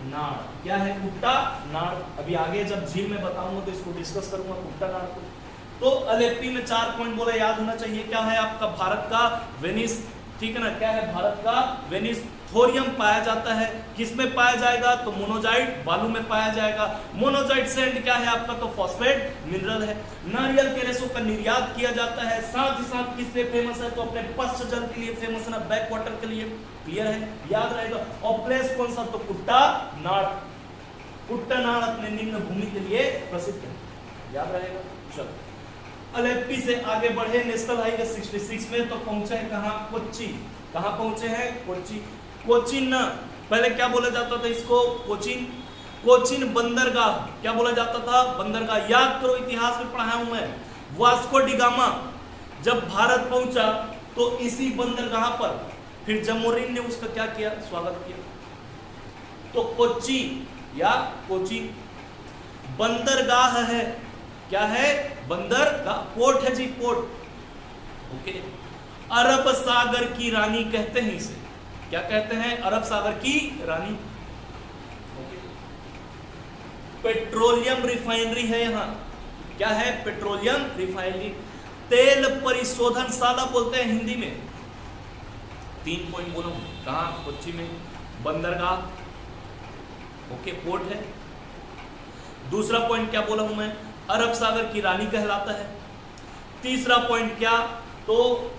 नाड़। क्या है कुट्टानाड़? अभी आगे जब झील में बताऊंगा तो इसको डिस्कस करूंगा कुट्टानाड़ को। तो एलएफपी में 4 पॉइंट बोले, याद होना चाहिए। क्या है आपका भारत का वेनिस, ठीक है ना, क्या है भारत का वेनिस। थोरियम पाया जाता है, किसमें पाया जाएगा? तो मोनोजाइट बालू में पाया जाएगा। मोनोजाइट सैंड क्या है आपका? तो फॉस्फेट मिनरल है। नारियल के रेशों का निर्यात किया जाता है। साथ ही साथ किस लिए फेमस है? तो अपने पश्च जल के लिए फेमस है ना, बैक वाटर के लिए। क्लियर है, याद रहेगा। और प्लेस कौन सा? तो कुट्टानाड़। कुट्टानाड़ अपने निम्न भूमि के लिए प्रसिद्ध है, याद रहेगा। चलो एलएफपी से आगे बढ़े, नेशनल हाईवे 66 में तो पहुंचे हैं कहां? कोच्चि। कहां पहुंचे हैं? कोच्चि। कोचिन ना, पहले क्या बोला जाता था इसको? कोचिन। कोचिन बंदरगाह, क्या बोला जाता था? बंदरगाह। याद करो, इतिहास में पढ़ाया हूं मैं। वास्को डी गामा जब भारत पहुंचा तो इसी बंदरगाह पर फिर जमोरिन ने उसका क्या किया? स्वागत किया। तो कोच्चि या कोची बंदरगाह है। क्या है? बंदरगाह, पोर्ट है जी, पोर्ट। ओके, अरब सागर की रानी कहते हैं इसे। क्या कहते हैं? अरब सागर की रानी। ओके, पेट्रोलियम रिफाइनरी है यहां। क्या है? Petroleum refinery. तेल परिशोधनशाला बोलते हैं हिंदी में। 3 पॉइंट बोलो, कहां? कोच्चि में। बंदरगाह, ओके, पोर्ट है। दूसरा पॉइंट क्या बोला हूं मैं? अरब सागर की रानी कहलाता है। तीसरा पॉइंट क्या? तो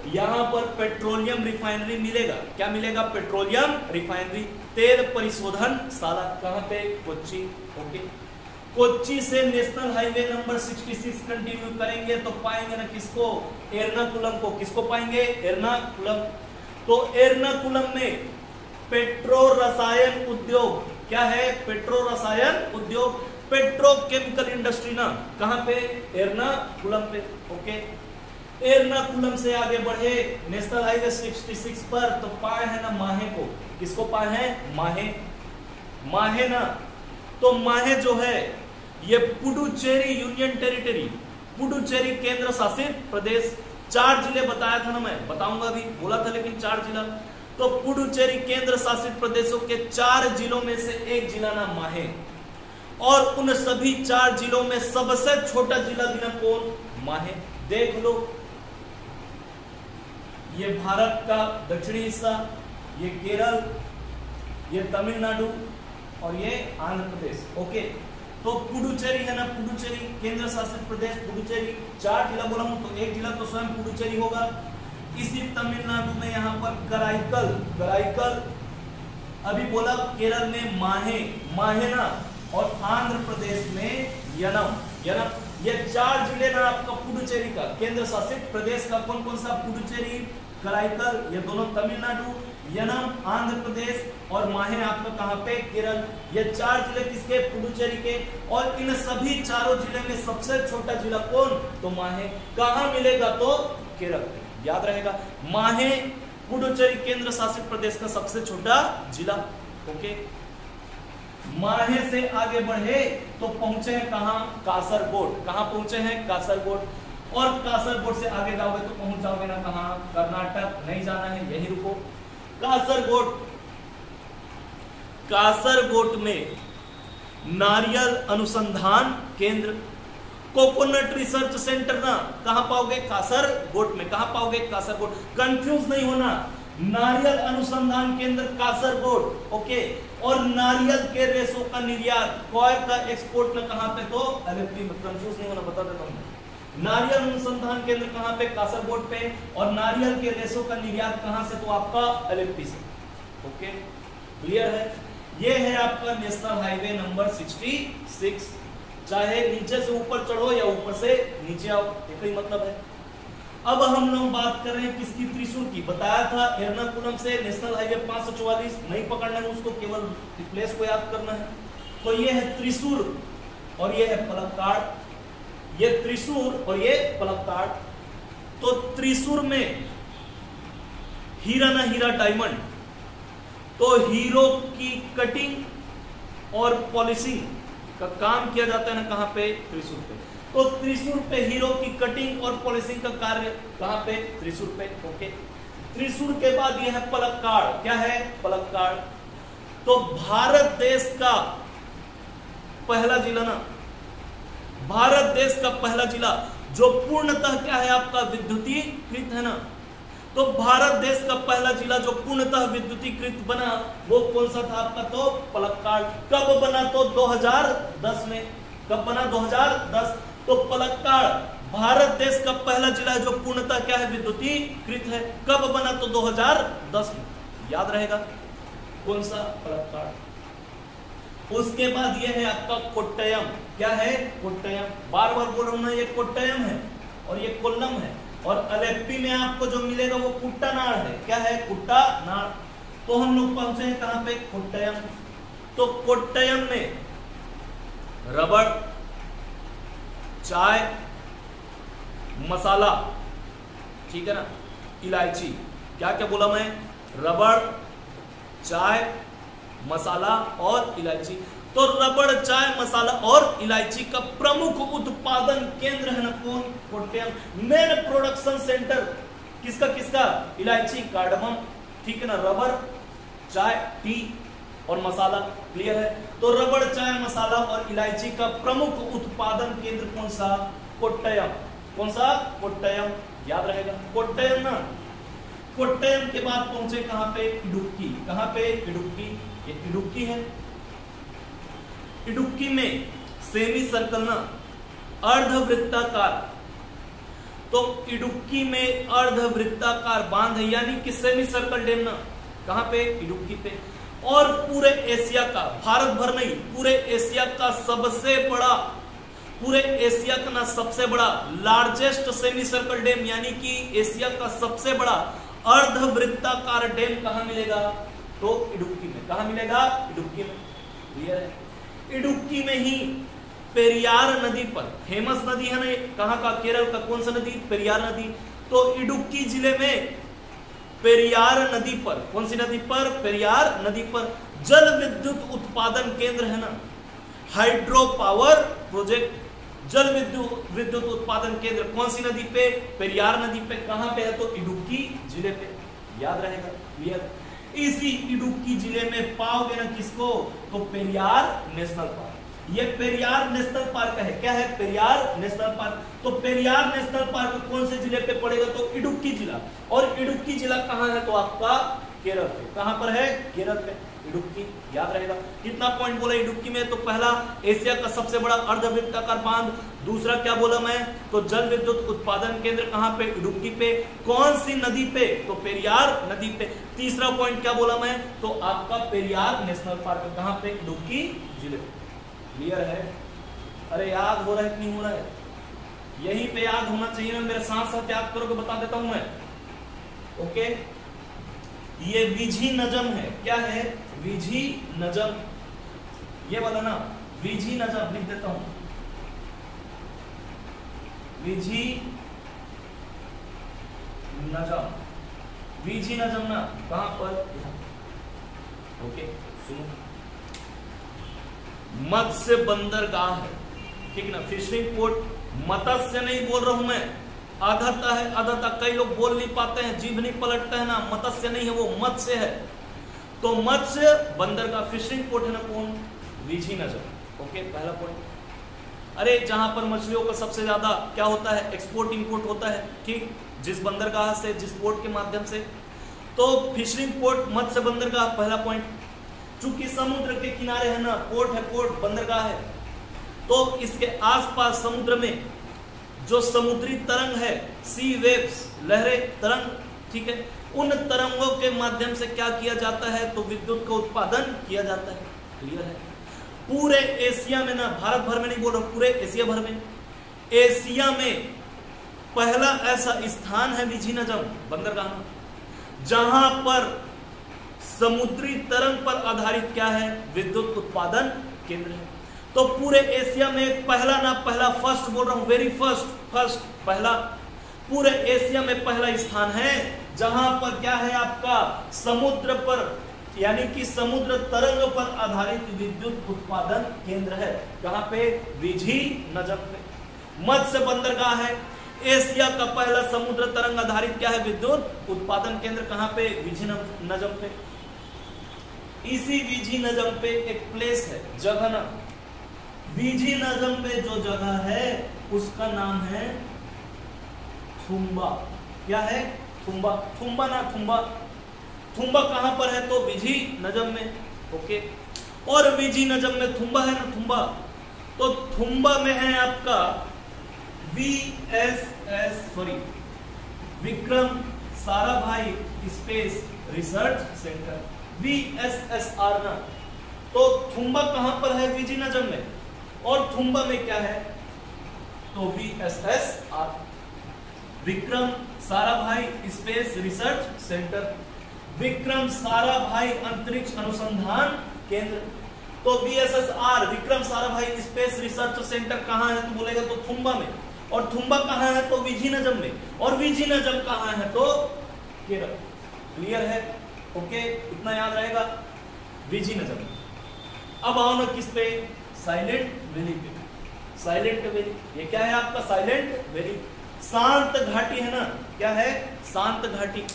यहां पर पेट्रोलियम रिफाइनरी मिलेगा। क्या मिलेगा? Petroleum refinery. तेल परिशोधनशाला कहां पे? कोच्चि। ओके, कोच्चि से नेशनल हाईवे नंबर 66 कंटिन्यू करेंगे तो पाएंगे ना किसको? एर्नाकुलम को। किसको पाएंगे? एर्नाकुलम। तो एर्नाकुलम में पेट्रो रसायन उद्योग। क्या है? पेट्रो रसायन उद्योग, पेट्रोकेमिकल इंडस्ट्री ना, कहां पे? एर्नाकुलम पे। ओके, एर्नाकुलम से आगे बढ़े नेशनल हाईवे 66 पर तो पाए है ना माहे को। किसको पाए हैं? माहे। माहे ना, तो माहे जो है ये पुडुचेरी यूनियन टेरिटरी, पुडुचेरी केंद्र शासित प्रदेश। 4 जिले बताया था ना मैं, बताऊंगा भी, बोला था लेकिन 4 जिला। तो पुडुचेरी केंद्र शासित प्रदेशों के 4 जिलों में से एक जिला ना माहे। और उन सभी 4 जिलों में सबसे छोटा जिला भी ना कौन? माहे। देख लो, ये भारत का दक्षिणी हिस्सा, ये केरल, ये तमिलनाडु और ये आंध्र प्रदेश। ओके, तो पुडुचेरी है ना, पुडुचेरी केंद्र शासित प्रदेश पुडुचेरी। 4 जिला बोला हूं तो एक जिला तो स्वयं पुडुचेरी होगा। इसी तमिलनाडु में यहां पर कराईकल, कराईकल। अभी बोला केरल में माहे, माहे ना, और आंध्र प्रदेश में यनम, यनम। ये 4 जिले ना आपका पुडुचेरी का केंद्र शासित प्रदेश का कौन कौन सा? पुडुचेरी, कराईकल, ये दोनों तमिलनाडु, यनम आंध्र प्रदेश, और माहे आपका कहां पे? केरल। ये 4 जिले किसके? पुडुचेरी के। और इन सभी चारों जिले में सबसे छोटा जिला कौन? तो माहे। कहां मिलेगा? तो केरल। याद रहेगा, माहे पुडुचेरी केंद्र शासित प्रदेश का सबसे छोटा जिला। ओके, माहे से आगे बढ़े तो पहुंचे हैं कहां? कासरगोड। कहां पहुंचे हैं? कासरगोड। और कासरगोड से आगे जाओगे तो पहुंच जाओगे ना कहां? कर्नाटक। नहीं जाना है, यही रुको। कासरगोड, कासरगोड में नारियल अनुसंधान केंद्र, कोकोनट रिसर्च सेंटर ना, कहां पाओगे? कासरगोड में। कहां पाओगे? कासरगोड। कंफ्यूज नहीं होना, नारियल अनुसंधान केंद्र कासरगोड। ओके, और नारियल के रेशों का निर्यात, कॉयर का एक्सपोर्ट ना कहां पे? तो एलएफपी में। कंफ्यूज नहीं होना, बता देता हूं। नारियल अनुसंधान केंद्र कहां पे? कासरगोड पे। और नारियल के रेशों का निर्यात कहां से? तो आपका एलएफपी से। ओके, क्लियर है। ये है आपका नेशनल हाईवे नंबर 66। चाहे नीचे से ऊपर चढ़ो या ऊपर से नीचे आओ, एक ही मतलब है। अब हम लोग बात कर रहे हैं किसकी? त्रिशूर की। बताया था एर्नाकुलम से नेशनल हाईवे 544 नहीं पकड़ना है उसको, केवल प्लेस को याद करना है। तो ये है त्रिशूर और ये है पलक्काड़। ये त्रिशूर और ये पलक्काड़। तो त्रिशूर में हीरा ना, हीरा डायमंड। तो हीरो की कटिंग और पॉलिशिंग का काम किया जाता है ना कहां पे? त्रिशूर पे। तो त्रिशूर पे हीरो की कटिंग और पॉलिशिंग का कार्य कहां पे? त्रिशूर पे। ओके, त्रिशूर के बाद यह है पलक्काड़। क्या है? पलक्काड़। तो भारत देश का पहला जिला ना, भारत देश का पहला जिला जो पूर्णतः क्या है आपका विद्युतीकृत है ना, तो भारत देश का पहला जिला जो पूर्णतः विद्युतीकृत बना वो कौन सा था आपका, तो पलक्काड़। कब बना, तो 2010 में। कब बना, 2010। तो पलक्काड़ भारत देश का पहला जिला है जो पूर्णतः क्या है, विद्युतीकृत है। कब बना, तो 2010 में। याद रहेगा कौन सा, पलक्काड़। उसके बाद ये है आपका कोट्टयम। क्या है, कोट्टयम। बार बार बोल रहा हूं ना, ये कोट्टयम है और ये कोल्लम है। और अलेप्पी में आपको जो मिलेगा वो कुट्टानाड़ है। क्या है, कुट्टानाड़। तो हम लोग पहुंचे हैं कहां पे, कोट्टयम। तो कोट्टयम में रबड़, चाय, मसाला, ठीक है ना, इलायची। क्या क्या बोला मैं, रबड़, चाय, मसाला और इलायची। तो रबड़, चाय, मसाला और इलायची का प्रमुख उत्पादन केंद्र है ना कौन, कोट्टयम। मेन प्रोडक्शन सेंटर किसका किसका, इलायची, कार्डमम, ठीक है ना, रबड़, चाय, टी और मसाला। क्लियर है। तो रबड़, चाय, मसाला और इलायची का प्रमुख उत्पादन केंद्र कौन सा, कोट्टयम। कौन सा, कोट्टयम। याद रहेगा कोट्टयम ना। कोट्टयम के बाद पहुंचे कहां पे, इडुक्की। कहां पे, इडुक्की। ये इडुक्की है। इडुक्की में सेमी सर्कल ना, अर्धवृत्ताकार। तो इडुक्की में अर्धवृत्ताकार बांध है, यानी कि सेमी सर्कल डैम ना, कहां पे, इडुक्की पे। और पूरे एशिया का, भारत भर नहीं, पूरे एशिया का सबसे बड़ा, पूरे एशिया का ना सबसे बड़ा लार्जेस्ट सेमी सर्कल डैम, यानी कि एशिया का सबसे बड़ा अर्धवृत्ताकार डैम कहां मिलेगा, तो इडुक्की में। कहां मिलेगा, इडुक्की में। क्लियर है। इडुक्की में ही पेरियार नदी पर, फेमस नदी है ना, कहां का, केरल का। कौन सा नदी, पेरियार नदी। तो इडुक्की जिले में पेरियार नदी पर, कौन सी नदी पर, पेरियार नदी पर जल विद्युत उत्पादन केंद्र है ना, हाइड्रो पावर प्रोजेक्ट। जल विद्युत उत्पादन केंद्र कौन सी नदी पे, पेरियार नदी पे। कहां पे है, तो इडुक्की जिले पे। याद रहेगा। क्लियर। इसी इडुक्की जिले में पाओगे ना किसको, तो पेरियार नेशनल पार्क। ये पेरियार नेशनल पार्क है। क्या है, पेरियार नेशनल पार्क। तो पेरियार नेशनल पार्क कौन से जिले पे पड़ेगा, तो इडुक्की जिला। और इडुक्की जिला कहां है, तो आपका केरल पे। कहां पर है, केरल पे, इडुक्की। याद रहेगा। कितना पॉइंट बोला इडुक्की में, तो पहला एशिया का सबसे बड़ा अर्धवृत्ताकार बांध। दूसरा क्या बोला मैं, तो जल विद्युत उत्पादन केंद्र कहां पे, इडुक्की पे। कौन सी नदी पे, तो पेरियार नदी पे। तीसरा पॉइंट क्या बोला मैं, तो आपका पेरियार नेशनल पार्क कहां पे, इडुक्की जिले पे। क्लियर है। अरे याद हो रहा है कि नहीं हो रहा है, यहीं पे याद होना चाहिए ना, मेरे साथ साथ याद करोगे, बता देता हूं मैं। ओके। ये विझी नजम है। क्या है, विझी नजम। ये वाला ना, विझी नजम लिख देता हूं, विझी नजम। विझी नजम ना कहां पर, ओके सुनो, मत्स्य बंदरगाह है, ठीक ना, फिशरिंग पोर्ट। मत्स्य नहीं बोल रहा हूं मैं, आधाता है, आधाता। कई लोग बोल नहीं पाते हैं, जीभ नहीं पलटते हैं ना, मत्स्य नहीं है वो, मत्स्य है। तो मत्स्य बंदरगाह, फिशरिंग पोर्ट है ना कौन, विझी नजर। ओके, पहला पॉइंट। अरे जहां पर मछलियों का सबसे ज्यादा क्या होता है, एक्सपोर्ट इंपोर्ट होता है, ठीक, जिस बंदरगाह से, जिस पोर्ट के माध्यम से, तो फिशरिंग पोर्ट, मत्स्य बंदरगाह, पहला पॉइंट। चूंकि समुद्र के किनारे है ना, पोर्ट है, पोर्ट, बंदरगाह है, तो इसके आसपास समुद्र में जो समुद्री तरंग है, सी वेव्स, लहरें, तरंग, ठीक है, उन तरंगों के माध्यम से क्या किया जाता है, तो विद्युत का उत्पादन किया जाता है। क्लियर है। पूरे एशिया में ना, भारत भर में नहीं बोल रहा, पूरे एशिया भर में, एशिया में पहला ऐसा स्थान है विझी नजम बंदरगाह, जहां पर समुद्री तरंग पर आधारित क्या है, विद्युत उत्पादन केंद्र है। तो पूरे एशिया में पहला ना, पहला, फर्स्ट बोल रहा हूं, वेरी फर्स्ट, पहला, पूरे एशिया में पहला स्थान है जहां पर क्या है आपका, समुद्र पर, यानी कि समुद्र तरंग पर आधारित विद्युत उत्पादन केंद्र है। कहां पे, विझी नजम पे। मत्स्य बंदरगाह है, एशिया का पहला समुद्र तरंग आधारित क्या है, विद्युत उत्पादन केंद्र, कहां पे, विझी नजम पे। इसी विजिनजम पे एक प्लेस है, जगह ना, विजिनजम पे जो जगह है उसका नाम है थुम्बा। क्या है? थुम्बा। थुम्बा ना थुम्बा, थुम्बा कहां पर है? तो विजिनजम में। ओके, और विजिनजम में थुम्बा है ना, थुम्बा, तो थुम्बा में है आपका Vikram Sarabhai space research centre, VSSR ना। तो थुम्बा कहां पर है? विजिनजम में। और थुम्बा में क्या है? तो VSSR, Vikram Sarabhai space research centre, Vikram Sarabhai अंतरिक्ष अनुसंधान केंद्र। तो VSSR, Vikram Sarabhai space research centre कहां है? तो बोलेगा तो थुम्बा में। और थुम्बा कहां है? तो विजिनजम में। और विजिनजम कहां है? तो केरल। क्लियर है? ओके, इतना याद रहेगा, विजिनजम। अब आओ ना किस पे? साइलेंट वैली पे। साइलेंट वैली, ये क्या है आपका? साइलेंट वैली, शांत घाटी है ना। क्या है? शांत घाटी,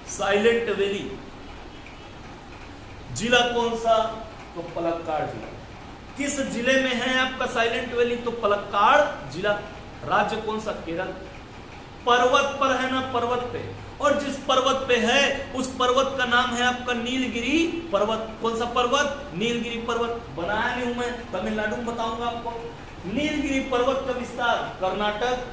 साइलेंट वैली। जिला कौन सा? तो पलक्काड़ जिला। किस जिले में है आपका साइलेंट वैली? तो पलक्काड़ जिला। राज्य कौन सा? केरल। पर्वत पर है ना, पर्वत पे, और जिस पर्वत पे है उस पर्वत का नाम है आपका नीलगिरी पर्वत। कौन सा पर्वत? नीलगिरी पर्वत। बनाया नहीं हूं मैं, तमिलनाडु में बताऊंगा आपको। नीलगिरी पर्वत का विस्तार कर्नाटक,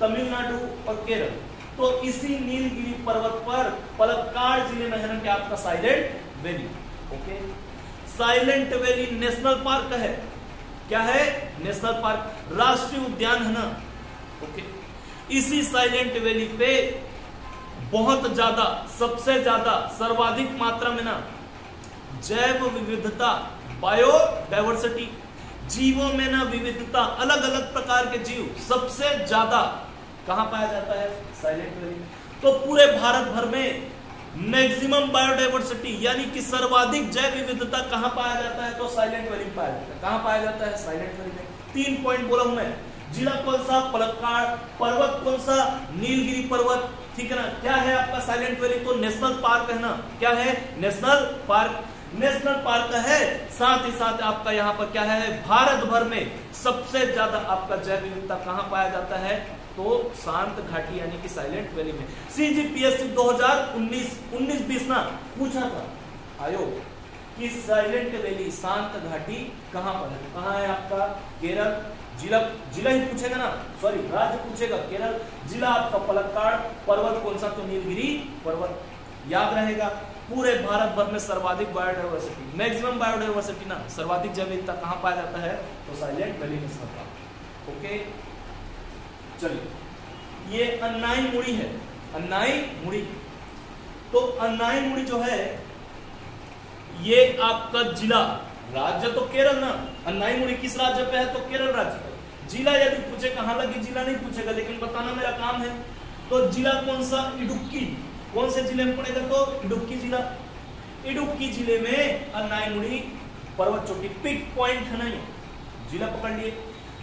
तमिलनाडु और केरल। तो इसी नीलगिरी पर्वत पर पलक्काड़ जिले में है ना क्या आपका silent valley. Okay, silent valley national park है। क्या है? नेशनल पार्क, राष्ट्रीय उद्यान है ना। ओके, इसी साइलेंट वैली पे बहुत ज्यादा, सबसे ज्यादा, सर्वाधिक मात्रा में ना जैव विविधता, बायोडायवर्सिटी, जीवों में ना विविधता, अलग अलग प्रकार के जीव सबसे ज्यादा कहां पाया जाता है? Silent valley. तो पूरे भारत भर में मैक्सिमम बायोडायवर्सिटी यानी कि सर्वाधिक जैव विविधता कहां पाया जाता है? तो साइलेंट वैली में पाया जाता है। कहां पाया जाता है? साइलेंट वैली में। 3 पॉइंट बोला हूं मैं। जिला कौन सा? पलक्काड़। पर्वत कौन सा? नीलगिरी पर्वत। ठीक है ना। क्या है आपका साइलेंट वैली? तो नेशनल पार्क है ना। क्या है? National park. नेशनल पार्क है, साथ ही साथ आपका यहाँ पर क्या है? भारत भर में सबसे ज्यादा आपका जैव विविधता कहां पाया जाता है? तो शांत घाटी यानी कि साइलेंट वैली में। CGPSC 2019-20 ना पूछा था आयोग कि साइलेंट वैली, शांत घाटी कहां पर है? कहां है आपका? केरल। जिला, जिला ही पूछेगा ना, सॉरी राज्य पूछेगा, केरल। जिला आपका पलक्काड़। पर्वत कौन सा? तो नीलगिरी पर्वत। याद रहेगा। पूरे भारत भर में सर्वाधिक बायोडायवर्सिटी, मैक्सिमम बायोडायवर्सिटी ना, सर्वाधिक जैव विविधता कहां पाया जाता है? तो silent valley national Park. Okay, चलिए, ये अन्नाई मुड़ी है, अन्नाई मुड़ी। तो अन्नाई मुड़ी जो है ये आपका जिला, राज्य तो केरल ना। अन्नाई मुड़ी किस राज्य पे है? तो केरल राज्य पे। जिला यदि पूछेगा, हालांकि जिला नहीं पूछेगा लेकिन बताना मेरा काम है। तो जिला कौन सा? इडुक्की। कौन से जिले में पड़ेगा? तो इडुक्की जिला। इडुक्की जिले में अन्नाई मुड़ी पर्वत चोटी, पिक पॉइंट है ना ये। जिला पकड़ लिए,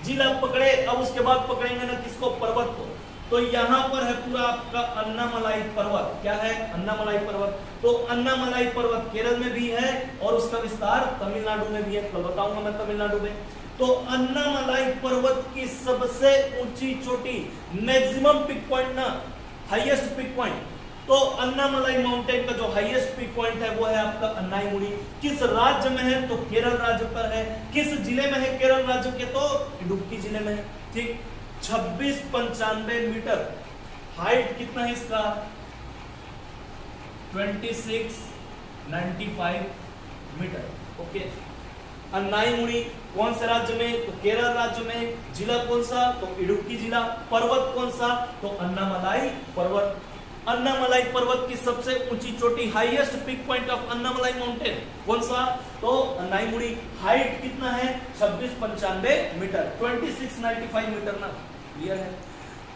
जिला पकड़े, अब उसके बाद पकड़ेंगे ना किसको? पर्वत को। तो यहां पर है पूरा आपका अन्नामलाई पर्वत। क्या है? अन्नामलाई पर्वत। तो अन्नामलाई पर्वत केरल में भी है और उसका विस्तार तमिलनाडु में भी है। कल बताऊंगा मैं तमिलनाडु में। तो अन्नामलाई पर्वत की सबसे ऊंची चोटी, मैक्सिमम पिक पॉइंट ना, हाईएस्ट पिक पॉइंट, तो अन्नामलाई माउंटेन का जो हाईएस्ट पिक पॉइंट है वो है आपका अन्नाई मुड़ी। किस राज्य में है? तो केरल राज्य पर है। किस जिले में है? केरल राज्य के, तो इडुक्की जिले में है। ठीक, 2695 मीटर हाइट। कितना है इसका? 2695 मीटर। ओके, अन्नाई मुड़ी कौन से राज्य में? तो केरल राज्य में। जिला कौन सा? तो इडुक्की जिला। पर्वत कौन सा? तो अन्नामलाई पर्वत। अन्नामलाई पर्वत की सबसे ऊंची चोटी, highest peak point of Annamalai mountain कौन सा? तो अन्नाई मुड़ी। हाइट कितना है? 2695 मीटर, 2695 मीटर ना। क्लियर है?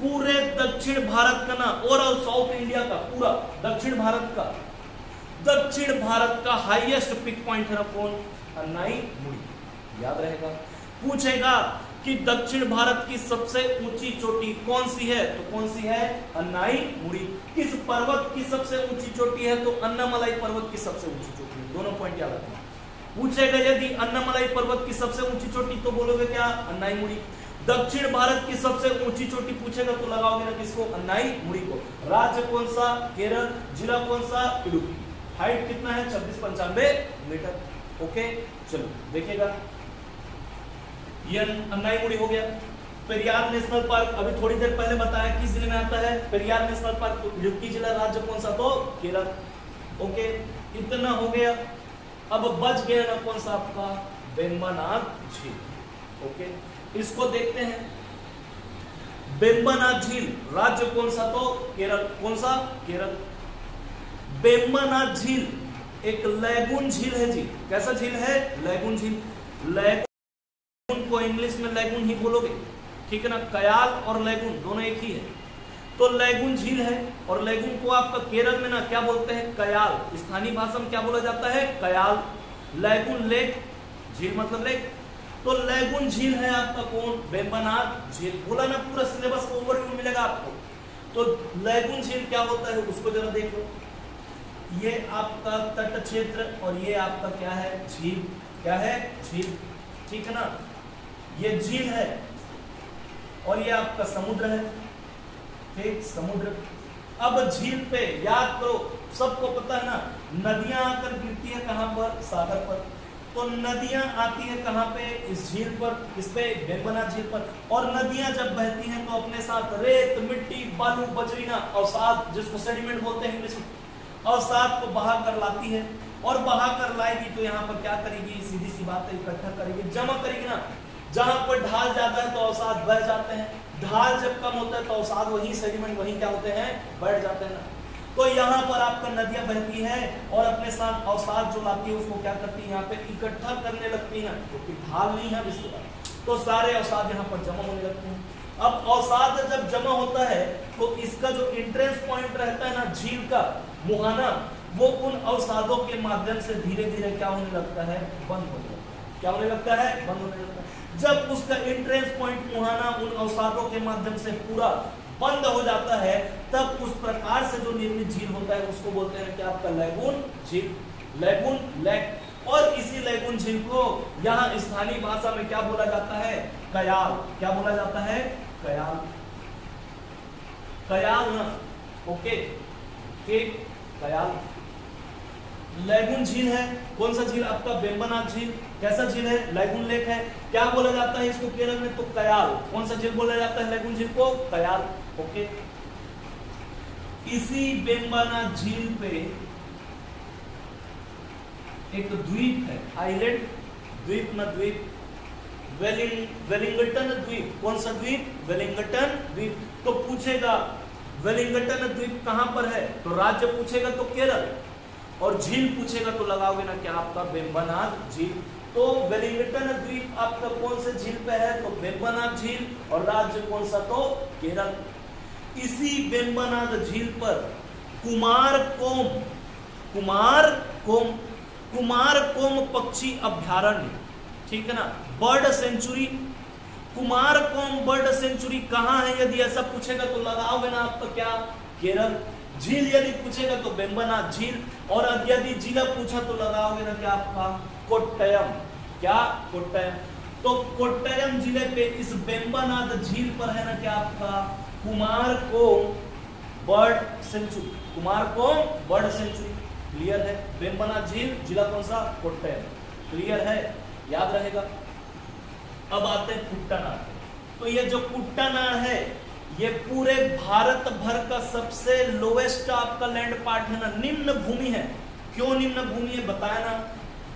पूरे दक्षिण भारत का ना, ओवरऑल साउथ इंडिया का, पूरा दक्षिण भारत का, दक्षिण भारत का हाईएस्ट पिक पॉइंट है ना कौन? अन्नाई मुड़ी। याद रहेगा। पूछेगा कि दक्षिण भारत की सबसे ऊंची चोटी कौन सी है, तो कौन सी है, अन्नाईमुड़ी। किस पर्वत की सबसे ऊंची चोटी है, तो अन्नामलाई पर्वत की सबसे ऊंची चोटी है। दोनों पॉइंट याद रखना। पूछेगा यदि अन्नामलाई पर्वत की सबसे ऊंची चोटी, तो बोलोगे क्या, अन्नाईमुड़ी। दक्षिण भारत की सबसे ऊंची चोटी पूछेगा तो लगाओगे ना किसको, अन्नाईमुड़ी को। राज्य कौन सा, केरल। जिला कौन सा, इडुक्की। हाइट कितना है, 2695 मीटर। ओके, चलो देखिएगा, ये अन्नाईमुड़ी हो गया। पेरियार नेशनल पार्क अभी थोड़ी देर पहले बताया किस जिले में आता है, पेरियार नेशनल पार्क, तो इडुक्की जिला। राज्य कौन सा, तो केरल। ओके, इतना हो गया। अब बच गया ना कौन सा आपका, वेम्बनाड झील। ओके, इसको देखते हैं। वेम्बनाड झील, राज्य कौन सा, तो केरल। कौन सा, केरल। वेम्बनाड झील एक लैगून झील है जी। कैसा झील है, लैगून झील। लैगून को इंग्लिश में लैगून ही बोलोगे, ठीक है ना। कयाल और लैगून दोनों एक ही है, तो लैगून झील है। और लैगून को आपका केरल में ना क्या बोलते हैं, कयाल। स्थानीय भाषा में क्या बोला जाता है, कयाल। लैगून लेक, झील मतलब लेक, तो लैगून झील है आपका कौन, वेम्बनाड झील। बोला ना, पूरा सिलेबस का ओवरव्यू मिलेगा आपको। तो लैगून झील क्या होता है उसको जरा देख लो। ये आपका तट क्षेत्र और ये आपका क्या है, झील। क्या है, झील, ठीक है ना। ये झील है और ये आपका समुद्र है, ठीक, समुद्र। अब झील पे याद करो, सबको पता है ना, नदियां आकर गिरती है कहां पर, सागर पर। तो नदियां आती है कहां पे, इस झील पर, इस पे वेम्बनाड झील पर। और नदियां जब बहती हैं तो अपने साथ रेत, मिट्टी, बालू, बजरीना, अवसाद, जिसको सेडिमेंट बोलते हैं इंग्लिश में, अवसाद को बहा कर लाती है। और बहा कर लाएगी तो यहाँ पर क्या करेगी, सीधी सी बात है, इकट्ठा करेगी, जमा करेगी ना। जहां पर ढाल ज्यादा है तो अवसाद बह जाते हैं, ढाल जब कम होता है तो अवसाद वही सेडिमेंट वही क्या होते हैं, बढ़ जाते हैं ना। तो यहाँ पर आपका नदियां बहती है और अपने साथ अवसाद जो लाती है उसको क्या करती है, यहाँ पे इकट्ठा करने लगती है ना, क्योंकि ढाल नहीं है जिसके बाद, तो सारे अवसाद यहाँ पर जमा होने लगते हैं। अब अवसाद जब जमा होता है तो इसका जो एंट्रेंस पॉइंट रहता है ना झील का, मुहाना, वो उन अवसादों के माध्यम से धीरे धीरे क्या होने लगता है, बंद होने लगता है। क्या होने लगता है, बंद होने लगता है। जब उसका एंट्रेंस पॉइंट मुहाना उन अवसादों के माध्यम से पूरा बंद हो जाता है, तब उस प्रकार से जो निर्मित झील होता है उसको बोलते हैं कि आपका लैगून झील, लैगून लेक। और इसी लैगून झील को यहाँ स्थानीय भाषा में क्या बोला जाता है, कयाल। क्या बोला जाता है, कयाल। कयाल ना, ओके, कयाल। लैगून झील है, कौन सा झील आपका, वेम्बनाड झील। कैसा झील है, लैगून लेक है। क्या बोला जाता है इसको केरल में, तो कयाल। कौन सा झील बोला जाता है लैगून झील को, कयाल। ओके, इसी वेम्बनाड झील पे एक द्वीप है, आइलैंड, द्वीप न द्वीप, वेलिंगटन द्वीप। कौन सा द्वीप, वेलिंगटन द्वीप। तो पूछेगा वेलिंगटन द्वीप कहां पर है, तो राज्य पूछेगा तो केरल, और झील पूछेगा तो लगाओगे ना क्या आपका, वेम्बनाड झील। तो वेलिंगटन द्वीप आपका कौन से झील पे है, तो वेम्बनाड झील, और राज्य कौन सा, तो केरल। इसी वेम्बनाड झील पर कुमारकोम पक्षी अभ्यारण्य, ठीक है ना, bird sanctuary. Kumarakom bird sanctuary कहां है, यदि ऐसा पूछेगा तो लगाओगे ना आपका क्या, केरल। झील यदि पूछेगा तो वेम्बनाड झील, और यदि जिला पूछा तो लगाओगे ना क्या आपका, कोट्टयम। क्या, कोट्टयम। तो कोट्टयम जिले पे इस वेम्बनाड झील पर है ना क्या आपका, Kumarakom bird sanctuary. Kumarakom bird sanctuary, clear है। वेम्बनाड झील, जिला कौन सा, कोट्टयम, क्लियर है, याद रहेगा। अब आते हैं कुट्टानाड। तो ये जो कुट्टानाड है ये पूरे भारत भर का सबसे लोएस्ट आपका लैंड पार्ट है ना, निम्न भूमि है। क्यों निम्न भूमि है बताया ना,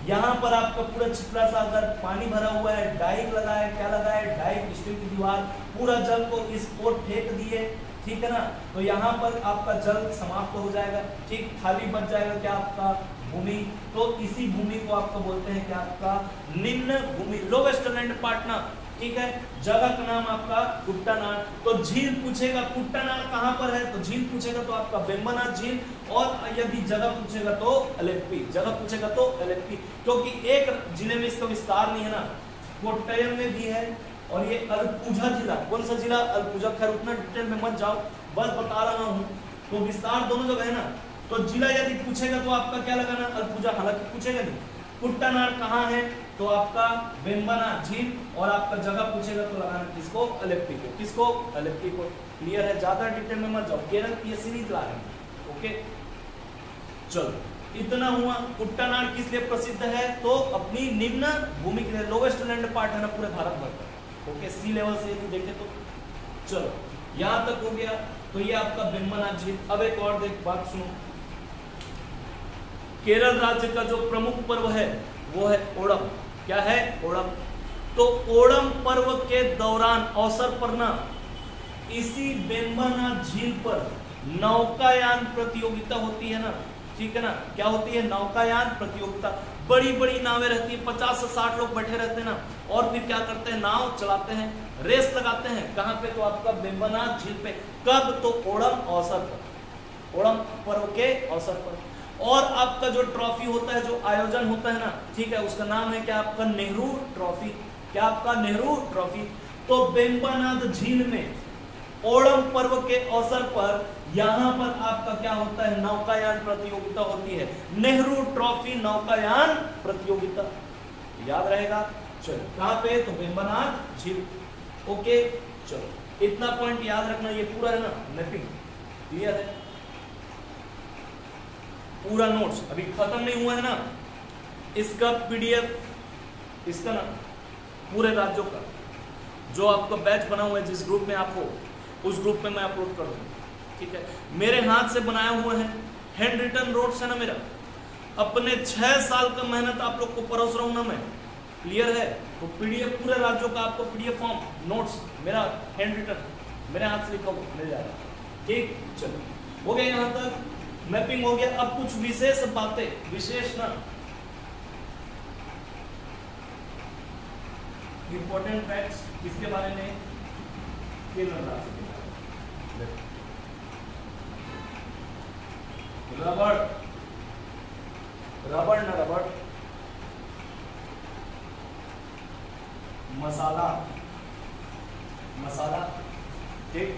यहाँ पर आपका पूरा चित्रा सा अगर पानी भरा हुआ है, डाइक लगा है, क्या लगा है, डाइक, स्टील की दीवार, पूरा जल को इस ओर फेंक दिए, ठीक है ना, तो यहाँ पर आपका जल समाप्त हो जाएगा, ठीक, खाली बच जाएगा क्या आपका, भूमि। तो इसी भूमि को आपको बोलते हैं क्या, आपका निम्न भूमि, लोवेस्ट लैंड पार्ट ना, ठीक है। जगह का नाम आपका कुट्टानाड। तो झील पूछेगा कुट्टानाड कहां पर है, तो झील पूछेगा तो आपका वेम्बनाड झील, और यदि जगह पूछेगा तो एलेप्पी, जगह पूछेगा तो एलेप्पी, क्योंकि एक जिले में इसका विस्तार नहीं है ना, कोट्टयम में भी है, और ये अलपुझा जिला, कौन सा जिला? अलपुझा। खैर उतना डिटेल में मत जाओ, बस बता रहा हूँ। तो विस्तार दोनों जगह है ना, तो जिला यदि पूछेगा तो आपका क्या लगाना? अलपुझा। हालांकि पूछेगा नहीं। कुट्टानाड कहाँ है? तो आपका वेम्बनाड झील। और आपका जगह पूछेगा तो लगाना किसको? अलेप्पी को। किसको? अलेप्पी को। क्लियर है? ज्यादा डिटेल में मत जाओ, केरल पीएससी नहीं ला रहे। ओके चलो, इतना हुआ। कुट्टानाड किस लिए प्रसिद्ध है? तो अपनी निम्न भूमि के लिए, लोवेस्ट लैंड पार्ट है ना पूरे भारत भर का। ओके, सी लेवल से यदि देखे तो। चलो यहां तक हो गया। तो ये आपका वेम्बनाड झील। अब एक और देख बात सुनो, केरल राज्य का जो प्रमुख पर्व है वो है ओणम। क्या है? ओणम। तो ओणम पर्व के दौरान अवसर पर ना इसी वेम्बनाड झील पर नौकायान प्रतियोगिता होती है ना, ठीक है ना। क्या होती है? नौकायान प्रतियोगिता। बड़ी बड़ी नावें रहती है, 50 से 60 लोग बैठे रहते हैं ना, और फिर क्या करते हैं? नाव चलाते हैं, रेस लगाते हैं। कहां पे? तो आपका वेम्बनाड झील पे। कब? तो ओणम अवसर पर, ओणम पर्व के अवसर पर। और आपका जो ट्रॉफी होता है, जो आयोजन होता है ना, ठीक है, उसका नाम है क्या? आपका नेहरू ट्रॉफी। क्या आपका? नेहरू ट्रॉफी। तो वेम्बनाड झील में ओणम पर्व के अवसर पर यहां पर आपका क्या होता है? नौकायान प्रतियोगिता होती है। नेहरू ट्रॉफी नौकायान प्रतियोगिता, याद रहेगा। चलो कहां पे? तो वेम्बनाड झील। ओके चलो, इतना पॉइंट याद रखना। ये पूरा है ना मैपिंग, क्लियर है? पूरा नोट्स अभी खत्म नहीं हुआ है ना, इसका पीडीएफ, इसका ना पूरे राज्यों का जो आपका बैच बना हुआ है, जिस ग्रुप में आप हो उस ग्रुप में मैं अपलोड कर दूंगा। ठीक है, मेरे हाथ से बनाया हुआ है, हैंड रिटन नोट्स है ना मेरा, अपने 6 साल का मेहनत आप लोग को परोस रहा हूं ना मैं, क्लियर है? तो पीडीएफ पूरे राज्यों का आपको पीडीएफ फॉर्म नोट्स मेरा हैंड रिटन मेरे हाथ से लिखा हुआ मिल जाएगा। ठीक, चलो हो गया, यहां तक मैपिंग हो गया। अब कुछ विशेष बातें, विशेष ना इंपॉर्टेंट फैक्ट्स किसके बारे में? केरल राज्य के बारे में। रबड़, रबड़ ना रबड़, मसाला, मसाला, ठीक,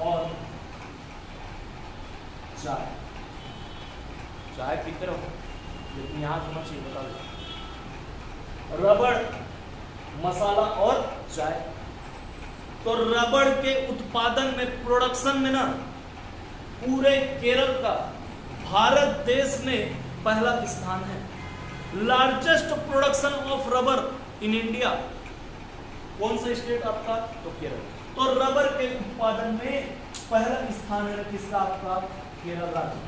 और चाय, चाय पीते रहो, लेकिन यहां होना चाहिए, बता दो। रबड़, मसाला और चाय। तो रबड़ के उत्पादन में, प्रोडक्शन में ना, पूरे केरल का भारत देश में पहला स्थान है। Largest production of rubber in India, कौन सा स्टेट आपका? तो केरल। तो रबर के उत्पादन में पहला स्थान है किसका? आपका केरल राज्य।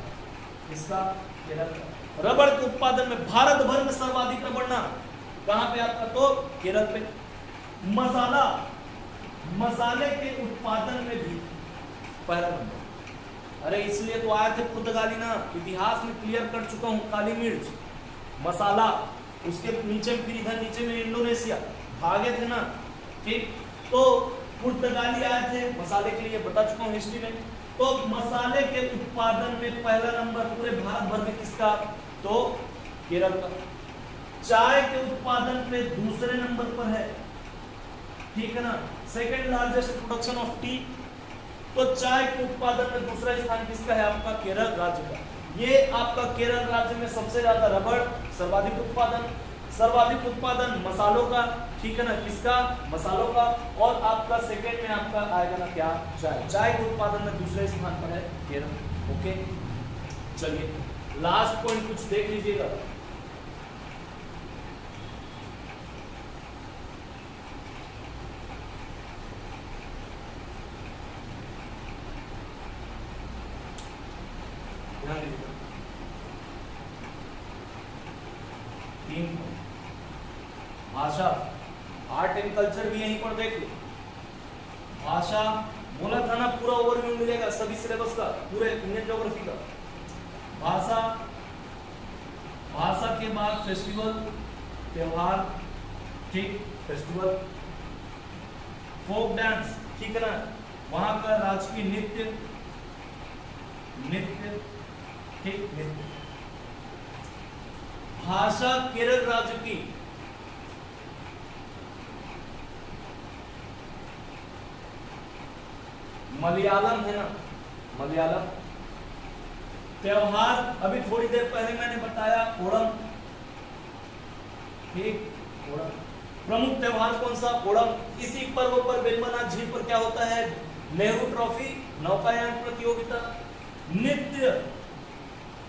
किसका? केरल का। रबर के उत्पादन में भारत भर में सर्वाधिक रबर ना कहां पे आपका? तो केरल पे। मसाला, मसाले के उत्पादन में भी पहला नंबर। अरे इसलिए तो आए थे पुर्तगाली ना, इतिहास में क्लियर कर चुका हूं। काली मिर्च, मसाला, उसके नीचे फिर इधर नीचे में इंडोनेशिया भागे थे ना, ठीक। तो पुर्तगाली आए थे मसाले के लिए, बता चुका हूं हिस्ट्री में। तो मसाले के उत्पादन में पहला नंबर पूरे भारत भर में किसका? तो केरल का। चाय के उत्पादन में दूसरे नंबर पर है, ठीक है ना, second largest production of T. तो चाय के उत्पादन में दूसरा स्थान किसका है? आपका केरल राज्य का। ये आपका केरल राज्य में सबसे ज्यादा रबड़, सर्वाधिक उत्पादन, सर्वाधिक उत्पादन मसालों का, ठीक है ना, किसका? मसालों का। और आपका सेकेंड में आपका आएगा ना क्या? चाय। चाय के उत्पादन में दूसरे स्थान पर है केरल। ओके चलिए लास्ट पॉइंट कुछ देख लीजिएगा। तीन भाषा, आर्ट एंड कल्चर भी यहीं पर देख लो। भाषा बोला था ना, पूरा ओवरव्यू मिलेगा सभी सिलेबस का, पूरे इंडियन ज्योग्राफी का। भाषा, भाषा के बाद फेस्टिवल, त्योहार, ठीक, फेस्टिवल, फोक डांस, ठीक है ना, वहां का राजकीय नृत्य, नृत्य, ठीक, नृत्य। भाषा केरल राज्य की मलयालम है ना, मलयालम। त्योहार अभी थोड़ी देर पहले मैंने बताया ओणम, ठीक, ओणम। प्रमुख त्योहार कौन सा? ओणम। इसी पर्व पर बेलमनाथ झील पर क्या होता है? नेहरू ट्रॉफी, नौकायान प्रतियोगिता। नृत्य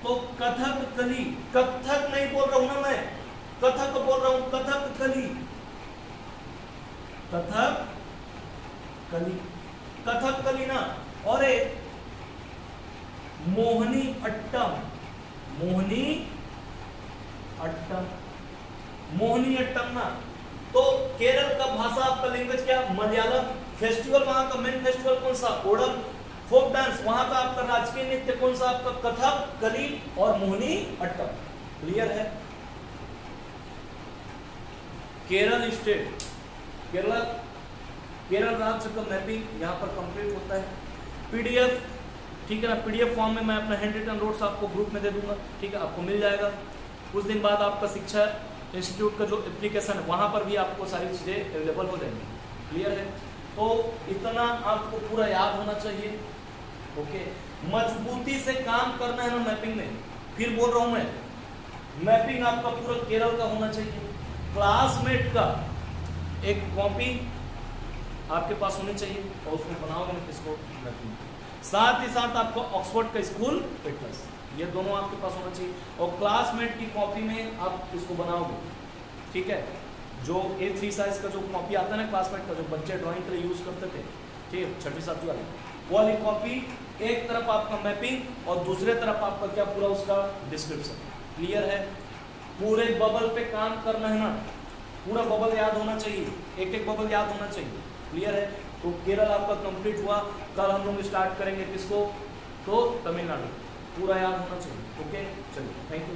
तो कथकली, कथक नहीं बोल रहा हूं ना मैं, कथक बोल रहा हूं, कथकली, कथकली, कथकली ना। और एक मोहिनी अट्टम, मोहिनी अट्टम, मोहिनी अट्टम ना। तो केरल का भाषा आपका लैंग्वेज क्या? मलयालम। फेस्टिवल वहां का मेन फेस्टिवल कौन सा? ओणम। फोक डांस वहां का आपका राजकीय नृत्य कौन सा? आपका कथक, कली और मोहिनी अट्टम। क्लियर है? केरल स्टेट, केरल राज्य का मैपिंग यहाँ पर कंप्लीट होता है। पीडीएफ, ठीक है ना, पीडीएफ फॉर्म में मैं अपना हैंड रिटन नोट्स आपको ग्रुप में दे दूंगा, ठीक है, आपको मिल जाएगा। कुछ दिन बाद आपका शिक्षा इंस्टीट्यूट का जो एप्लीकेशन है वहां पर भी आपको सारी चीजें अवेलेबल हो जाएंगी। क्लियर है? तो इतना आपको पूरा याद होना चाहिए। ओके, मजबूती से काम करना है ना मैपिंग में। फिर बोल रहा हूं मैं, मैपिंग आपका पूरा केरल का होना चाहिए। क्लासमेट का एक कॉपी आपके पास होनी चाहिए और उसमें बनाओगे ना किसको? मैपिंग। साथ ही साथ आपको ऑक्सफोर्ड का स्कूल एटलस, ये दोनों आपके पास होना चाहिए। और क्लासमेट की कॉपी में आप इसको बनाओगे, ठीक है, जो A3 साइज का जो कॉपी आता है ना क्लासमेट का, जो बच्चे ड्राइंग के लिए यूज करते थे, ठीक है, 6वीं 7वीं वाली, वो वाली कॉपी। एक तरफ आपका मैपिंग और दूसरे तरफ आपका क्या? पूरा उसका डिस्क्रिप्शन। क्लियर है? पूरे बबल पे काम करना है ना, पूरा बबल याद होना चाहिए, एक एक बबल याद होना चाहिए। क्लियर है? तो केरल आपका कंप्लीट हुआ। कल हम लोग स्टार्ट करेंगे किसको? तो तमिलनाडु, पूरा याद होना चाहिए। ओके, चलिए, थैंक यू।